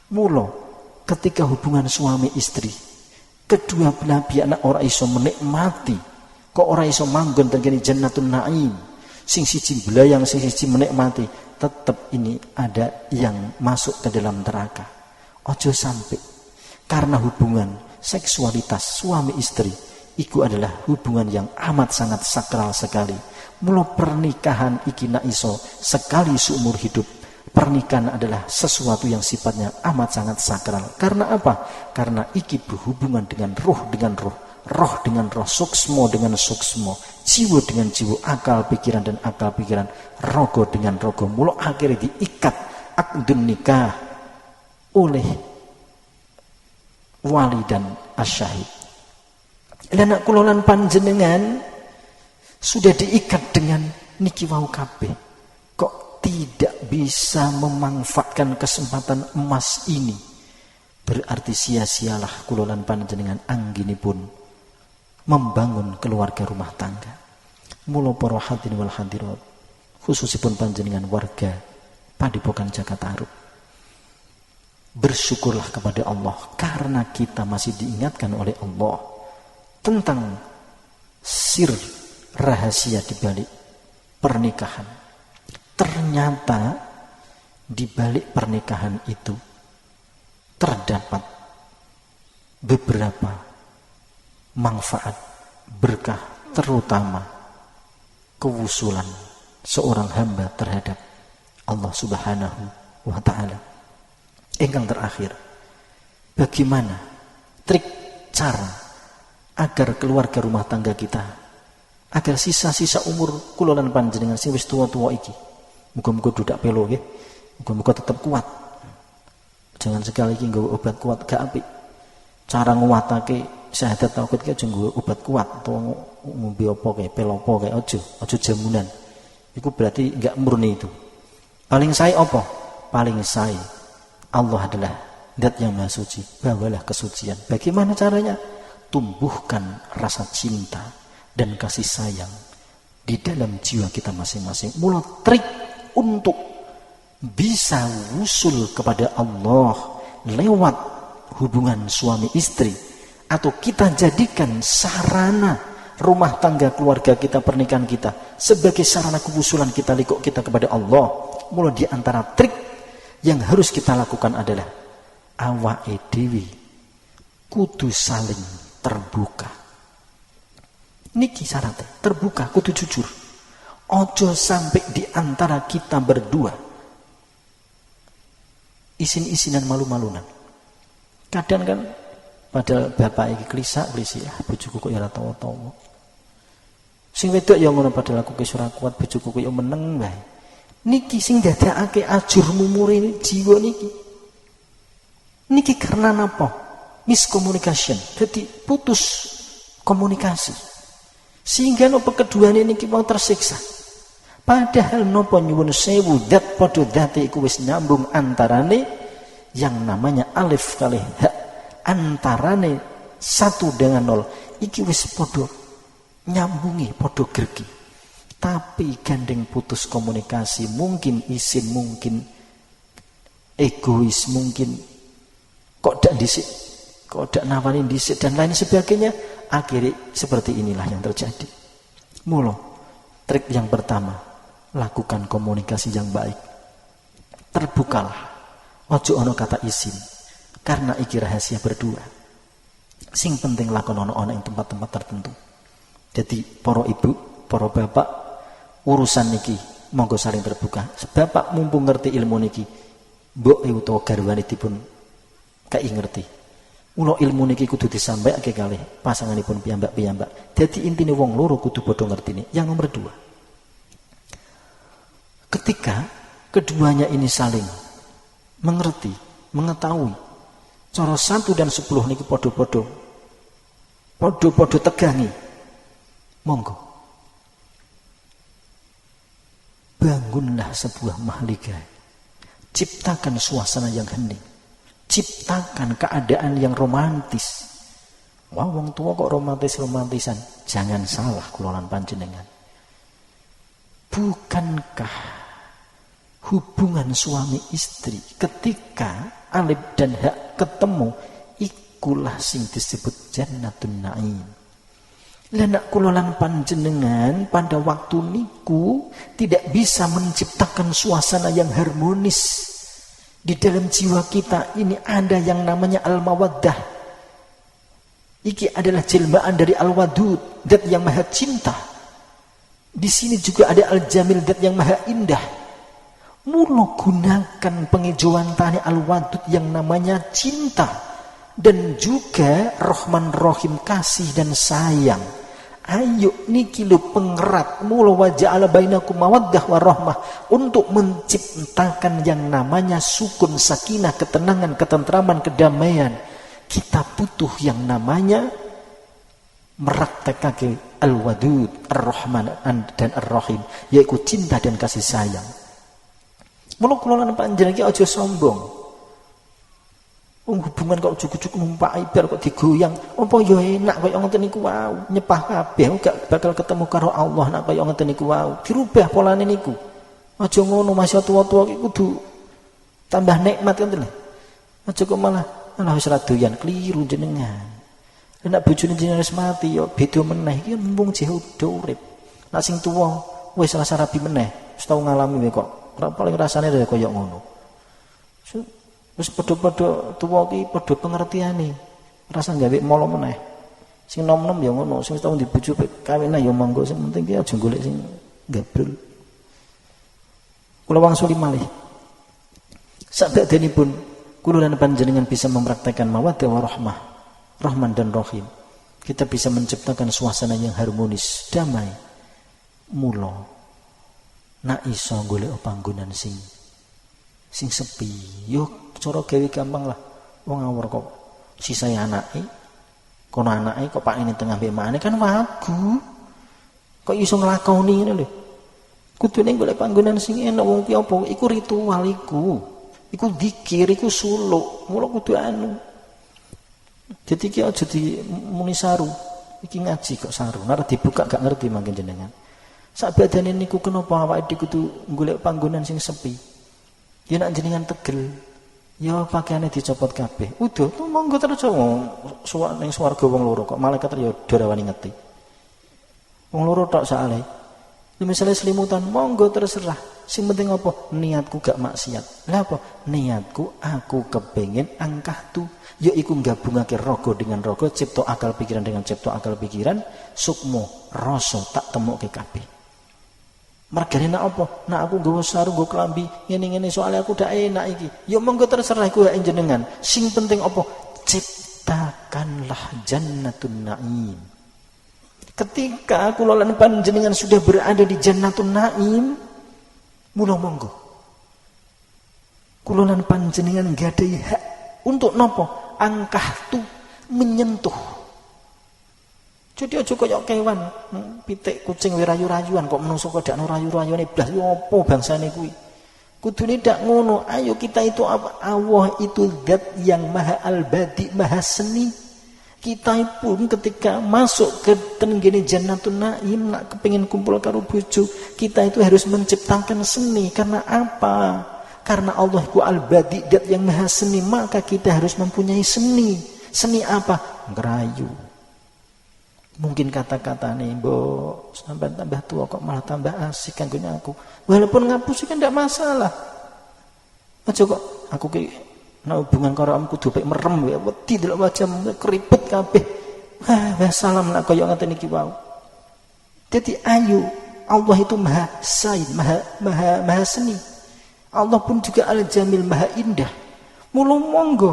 Mula ketika hubungan suami istri, kedua belah pihak nak ora iso menikmati, kok ora iso manggon tengene jannatun naim, sing siji belayang sing siji menikmati, tetap ini ada yang masuk ke dalam neraka. Ojo sampai karena hubungan seksualitas suami istri itu adalah hubungan yang amat sangat sakral sekali. Mula pernikahan iki nak iso sekali seumur hidup. Pernikahan adalah sesuatu yang sifatnya amat sangat sakral. Karena apa? Karena iki berhubungan dengan roh dengan roh, roh dengan roh, suksmo dengan suksmo, jiwa dengan jiwa, akal pikiran dan akal pikiran, rogo dengan rogo. Mula akhirnya diikat akdun nikah oleh wali dan asyahid. Dan anak kula lan panjenengan sudah diikat dengan niki wau kabeh. Kok tidak bisa memanfaatkan kesempatan emas ini? Berarti sia-sialah kula lan panjenengan anggenipun membangun keluarga rumah tangga. Mula para hadirin wal hadirat, khususipun panjenengan warga Padepokan Jakatarup, bersyukurlah kepada Allah karena kita masih diingatkan oleh Allah tentang sir rahasia di balik pernikahan. Ternyata di balik pernikahan itu terdapat beberapa manfaat, berkah, terutama kewusulan seorang hamba terhadap Allah Subhanahu wa ta'ala. Yang terakhir, bagaimana trik cara agar keluarga rumah tangga kita, agar sisa-sisa umur kula lan panjenengan sing wis tuwa-tuwa iki, muga-muga dudak pelo nggih, muga-muga tetap kuat. Jangan sekali iki nggawa obat kuat gak apik. Cara nguwatake syahadat tauhid ki aja nggawa obat kuat utawa ngombe apa kae, pel apa kae, aja jamunan. Iku berarti enggak murni itu. Paling sae apa? Paling sae Allah adalah zat yang maha suci. Bawalah kesucian. Bagaimana caranya? Tumbuhkan rasa cinta dan kasih sayang di dalam jiwa kita masing-masing. Mula trik untuk bisa wusul kepada Allah lewat hubungan suami istri, atau kita jadikan sarana rumah tangga keluarga kita, pernikahan kita sebagai sarana kewusulan kita, likuk kita kepada Allah. Mula di antara trik yang harus kita lakukan adalah awake dhewe kudu saling terbuka. Niki syaratnya, terbuka, kudu jujur. Ojo sampai di antara kita berdua isin-isinan malu-malunan. Kadang kan padahal bapak iki klisa berisi, bojoku kok ya ora tawa-tawa. Sing wedok ya ngono, padahal aku ki ora kuat, bojoku kok ya meneng wae. Niki sing dadakake ajur mumure jiwa niki. Niki karena napa? Miscommunication. Jadi putus komunikasi. Sehingga nopo keduanya niki mau tersiksa. Padahal nopo nyuwun sewu dat padha date iku wis nyambung antarane yang namanya alif kali ha, antarane 1 dengan 0 iki wis padha nyambungi, padha gergi. Tapi gandeng putus komunikasi, mungkin isin, mungkin egois, mungkin kok dak dhisik, kok dak nawani dhisik dan lain sebagainya, akhirnya seperti inilah yang terjadi. Mula trik yang pertama, lakukan komunikasi yang baik. Terbukalah. Ojo ono kata isin. Karena iki rahasia berdua. Sing penting lakon ono ing tempat-tempat tertentu. Jadi para ibu, para bapak, urusan niki monggo saling terbuka. Bapak mumpung ngerti ilmu niki, mbok utawa garwane dipun kai ngerti. Mula ilmu niki kudu disampaikake kalih pasanganipun piyambak-piyambak. Dadi intine wong loro kudu padha ngertine. Yang nomor 2. Ketika keduanya ini saling mengerti, mengetahui, cara 1 dan 10 niki padha-padha tegangi. Monggo bangunlah sebuah mahligai. Ciptakan suasana yang hening. Ciptakan keadaan yang romantis. Wah, wong tua kok romantisan. Jangan salah kulolan panjenengan. Bukankah hubungan suami istri ketika alif dan hak ketemu, ikulah sing disebut jannatun na'im. Lah nak kulolan panjenengan pada waktu niku tidak bisa menciptakan suasana yang harmonis. Di dalam jiwa kita ini ada yang namanya al-mawaddah. Iki adalah jelmaan dari al-wadud, zat yang maha cinta. Di sini juga ada al-jamil, zat yang maha indah. Mula gunakan pengejauhan tani al-wadud yang namanya cinta. Dan juga Rahman Rahim, kasih dan sayang. Ayo niki lu pengerat, mula waja'ala bainakum mawaddah warahmah, untuk menciptakan yang namanya sukun, sakinah, ketenangan, ketentraman, kedamaian. Kita butuh yang namanya meraktekake al-wadud, ar-rahman dan ar-rahim, yaitu cinta dan kasih sayang. Mula kula lan panjenengan iki aja sombong. Hubungan kok cukup-cukup numpak ibar kok digoyang. Apa ya enak kaya ngoten niku wau, nyepah kabeh gak bakal ketemu karo Allah nek kaya ngoten niku wau. Dirubah polane niku. Aja ngono, masih tua-tua iki kudu tambah nikmat ngoten lho. Aja kok malah wis ra doyan, kliru jenengan. Nek bojone jenengan wis mati ya beda meneh, iki mumpung jeh urip. Nek sing tuwa wis rasa rabi meneh, wis tau ngalami kok. Ora paling rasane kaya ngono. Wis padha-padha tuwa ki padha pengertiane. Rasa gawe molo meneh. Sing nom-nom ya ngono, sing tau dibojo kawin ya monggo, sing penting ki aja golek sing gabrul. Kula wangsuli malih. Sabadanipun kula lan panjenengan bisa mempraktekkan mawaddah warahmah, Rahman dan Rahim. Kita bisa menciptakan suasana yang harmonis, damai. Mula nak iso golek panggonan sing sepi. Yo cara gawe gampang lah. Wong ngawur kok sisae anake. Kono anake kok pak ini tengah mbek makane kan wagu. Kok iso nglakoni ngene lho. Kudune golek panggonan sing enak wong ki apa? Iku ritual iku. Iku zikir, iku suluk. Mula kudu anu. Jadi ki aja muni saru. Iki ngaji kok saru. Nek dibuka gak ngerti mangken jenengan. Sak badane niku kenapa awake kudu golek panggonan sing sepi. Ya nek jenengan tegel, ya pakaiane dicopot kabeh. Udah, monggo terus suwak ning swarga wong loro kok malaikat ya ora wani ngeti. Wong loro tok sakale. Misalnya selimutan, monggo terserah. Sing penting apa? Niatku gak maksiat. Lah apa? Niatku aku kepengin angkah tu, yaiku gabungake raga dengan raga, cipta akal pikiran dengan cipta akal pikiran, sukmo rasa tak temuke kabeh. Mergane nak apa? Nak aku nggawa sarung, nggo klambi, ngene-ngene soalnya aku dak enak iki. Ya monggo terserah iku hak jenengan. Sing penting apa? Ciptakanlah jannatun naim. Ketika kula lan panjenengan sudah berada di Jannatun Naim, mula monggo. Kula lan panjenengan gadahi hak untuk nopo? Angkah tu menyentuh. Jadi aja kaya kewan, pitik kucing wirayu-rayuan kok menungso kok dak rayu-rayune blas yo apa bangsane kuwi. Kudune dak ngono. Ayo kita itu apa? Allah itu zat yang maha al-badi, maha seni. Kita pun ketika masuk ke tenggene Jannatun Naim nak kepengin kumpul karo bojo, kita itu harus menciptakan seni. Karena apa? Karena Allah ku al-badi, zat yang maha seni, maka kita harus mempunyai seni. Seni apa? Ngerayu. Mungkin kata-kata nih, mbok sampai tambah tua kok malah tambah asik kanggonya aku. Walaupun ngapusi kan tidak masalah. Aja kok aku ki nah hubungan karo am kudu pek merem ya wedi delok wajah keriput kabeh. Salam nak kaya ngaten iki wae. Dadi ayo, Allah itu maha sain, maha seni. Allah pun juga al-jamil, maha indah. Mula monggo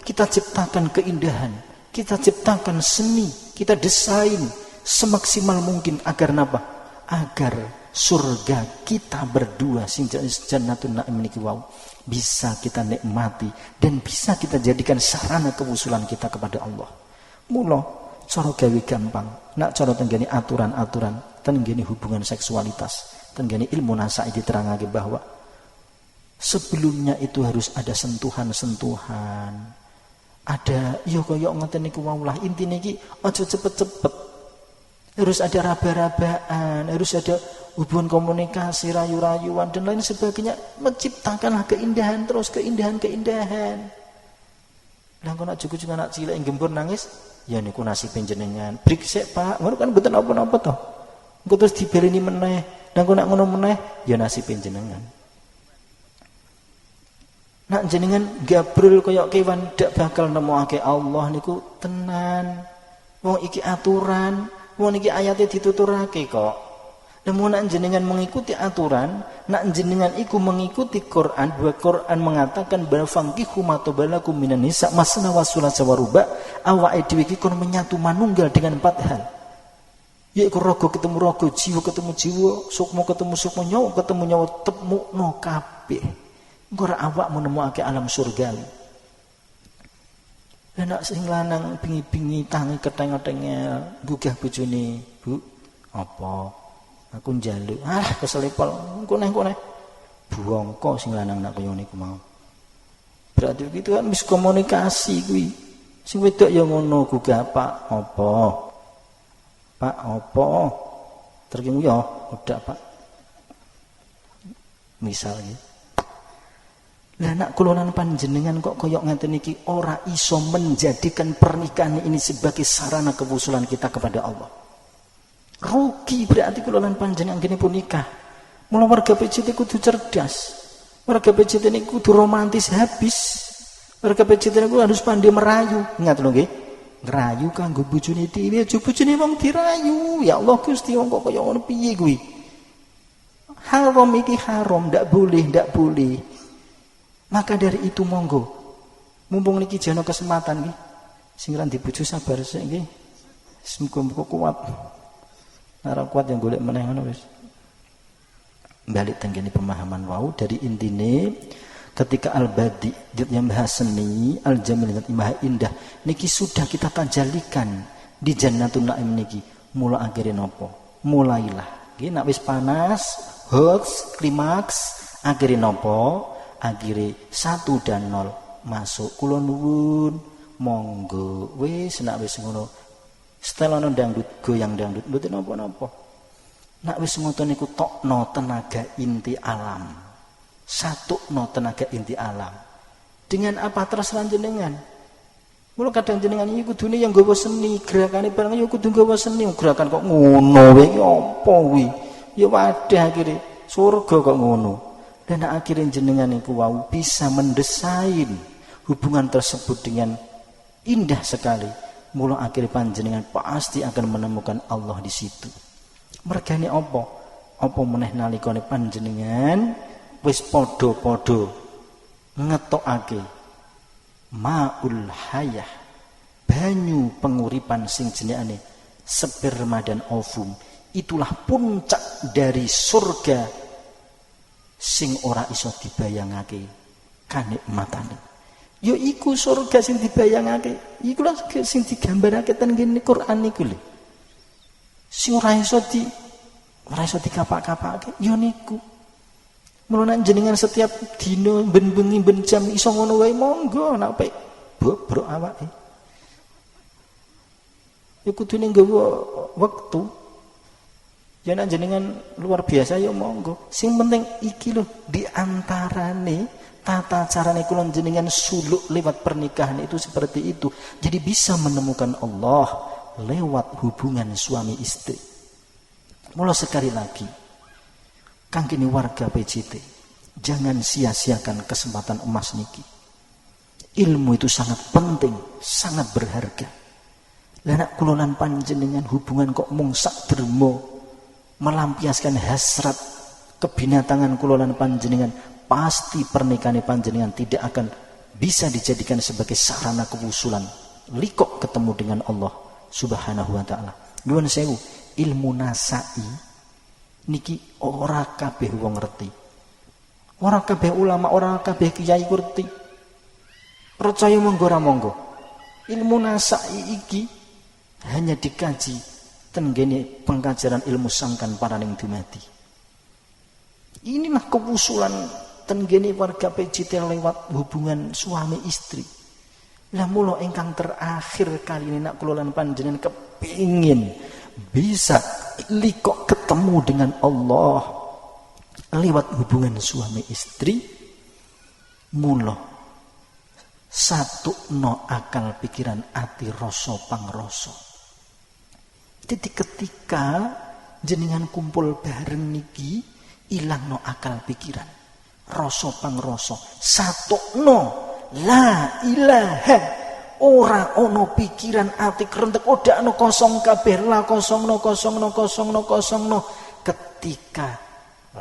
kita ciptakan keindahan, kita ciptakan seni, kita desain semaksimal mungkin agar napa? Agar surga kita berdua sing Jannatun Naim niki wau bisa kita nikmati dan bisa kita jadikan sarana kewusulan kita kepada Allah. Mula cara gawe gampang, nak cara tenggene aturan-aturan, tenggene hubungan seksualitas, tenggene ilmu nasai diterangake bahwa sebelumnya itu harus ada sentuhan-sentuhan. Ada ya kaya ngeten niku wau lah, intine iki aja cepet-cepet. Harus ada raba-rabaan, harus ada hubungan komunikasi, rayu-rayuan dan lain sebagainya. Menciptakanlah keindahan terus, keindahan. Lah kok nak cucu anak cilik gembur nangis, ya niku nasib panjenengan. Brik sik Pak, ngono kan mboten apa-apa to. Engko terus dibeleni meneh. Lah kok nak ngono meneh, ya nasib panjenengan. Nak jenengan gabrul kaya kewan dak bakal nemokake Allah niku tenan. Wong iki aturan, wong iki ayate dituturake kok. Namun nak jenengan mengikuti aturan, nak jenengan iku mengikuti Quran, bahwa Quran mengatakan bahwa fangkihu matobalakum minan nisa masna wa thulatsa wa ruba, awake dhewe iki kon menyatu manunggal dengan 4 hal. Yaiku raga ketemu raga, jiwa ketemu jiwa, sukma ketemu sukma, nyawa ketemu nyawa, temukno kabeh. Engko ora awakmu nemokake alam surgawi. Lah nak sing lanang bingi-bingi tangi keteng-ketengel gugah bojone, Bu, apa? Aku njaluk, keselepol, koneh buangko sing lanang nak kaya niku mau. Berarti itu kan miskomunikasi kuwi. Sing wedok ya ngono gugah Pak apa? Pak apa? Terkene ya udah Pak. Misalnya. Lah nak kula lan panjenengan kok kaya ngeten iki ora iso menjadikan pernikahan ini sebagai sarana kewusulan kita kepada Allah. Rugi berarti kula lan panjenengan gene pun nikah. Mula warga PJT kudu cerdas. Warga PJT niku kudu romantis habis. Warga PJT niku harus pandai merayu. Ingat lho nggih. Ngerayu kanggo bojone dhewe, aja bojone wong dirayu. Ya Allah Gusti wong kok kaya ngono piye kuwi? Haram iki haram, ndak boleh. Maka dari itu monggo. Mumpung niki jana kesempatan nggih. Sing ra dibojo sabar sik nggih. Muga-muga kuat. Ora kuat yang golek meneh ngono wis. Balik tenggene pemahaman wau dari intine ketika al-badi yang maha seni, al-jamil yang maha indah niki sudah kita tajalikan di Jannatun Naim niki. Mula akhire napa? Mulailah. Nggih nek wis panas hoax, klimaks, akhirnya nopo? Akhirnya 1 dan 0 masuk. Kula nuwun, monggo wis nek wis ngono. Setelan dangdut goyang dangdut mboten napa-napa. Nek wis ngoten niku tokno tenaga inti alam. Satukno tenaga inti alam. Dengan apa terserah jenengan? Mula kadang jenengan iki kudune yang nggawa seni, gerakane barang ya kudu nggawa seni, gerakan kok ngono wae iki apa kuwi? Ya wadah akhire surga kok ngono. Dan akhirnya jenengan niku wau bisa mendesain hubungan tersebut dengan indah sekali. Mula akhirnya panjenengan pasti akan menemukan Allah di situ. Mergane apa? Apa meneh nalikane panjenengan wis padha-padha ngetokake maul hayah, banyu penguripan sing jenenge sperma dan ovum, itulah puncak dari surga sing ora iso dibayangake kanikmatane. Ya iku surga sing dibayangake, iku lho sing digambarake ten ngene Quran niku lho. Sing ora iso dikapak-kapake ya niku. Mula jenengan setiap dina ben bengi ben jam iso ngono wae monggo nek pek bobrok awake. Ya kudune nggawa wektu. Ya nek jenengan luar biasa ya monggo. Sing penting iki lho diantarane tata carane kula jenengan suluk lewat pernikahan itu seperti itu. Jadi bisa menemukan Allah lewat hubungan suami istri. Mula sekali lagi kang kini warga PJT, jangan sia-siakan kesempatan emas niki. Ilmu itu sangat penting, sangat berharga. Lah nek kula lan panjenengan hubungan kok mung sak dermo melampiaskan hasrat kebinatangan kula lan panjenengan, pasti pernikahan panjenengan tidak akan bisa dijadikan sebagai sarana kewusulan likok ketemu dengan Allah Subhanahu wa taala. Nuwun sewu, ilmu nasai niki ora kabeh wong ngerti. Ora kabeh ulama, ora kabeh kiai ngerti. Percaya monggo ora monggo. Ilmu nasai iki hanya dikaji tenggene pengkajaran ilmu sangkan paraning dumadi. Inilah kewusulan tenggene warga PJT lewat hubungan suami istri. Lah mula ingkang terakhir kali ini nak kula lan panjenengan kepingin bisa likok ketemu dengan Allah lewat hubungan suami istri, mula satukno akal pikiran ati rasa pangrasa. Jadi ketika jenengan kumpul bareng niki ilangno akal pikiran, rasa pangrasa, satukno la ilaha, ora ono pikiran ati kerentek odakno kosong kabeh la kosongno. Ketika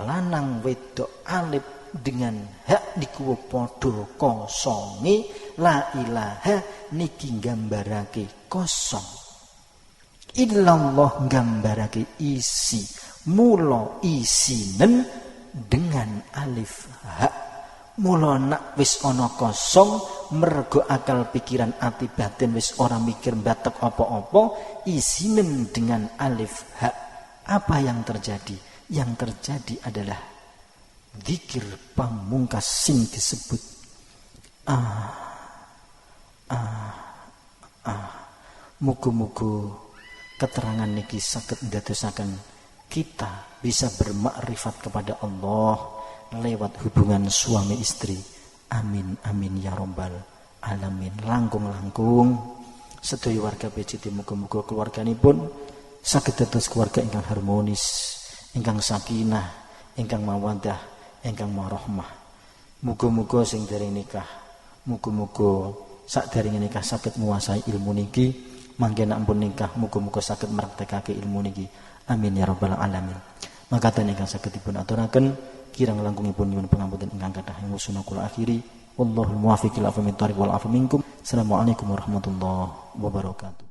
lanang wedok alif dengan hak niku padha kosonge, la ilaha niki nggambarake kosong, illallah nggambarake isi, mula isinen dengan alif hak. Mula nak wis ana kosong mergo akal pikiran ati batin wis ora mikir batek apa-apa, isinen dengan alif hak. Apa yang terjadi? Yang terjadi adalah zikir pamungkas sing disebut muga-muga keterangan niki saged ndadosaken kita bisa bermakrifat kepada Allah lewat hubungan suami istri. Amin amin ya rabbal alamin. Langkung-langkung sedaya warga PJT muga-muga keluarganipun saged dados keluarga ingkang harmonis, ingkang sakinah, ingkang mawaddah, ingkang warahmah. Muga-muga sing dereng nikah, muga-muga sakderenge nikah saged nguasai ilmu niki, mangke nek ampun nikah muga-muga saged mraktekake ilmu niki. Amin ya rabbal alamin. Makaten ingkang saged dipun aturaken kirang langkungipun nyuwun pangapunten ingkang kathah ing wusuna kula akhiri. Wallahul muwaffiq ila aqwamit thoriq wal afu minkum. Assalamualaikum warahmatullahi wabarakatuh.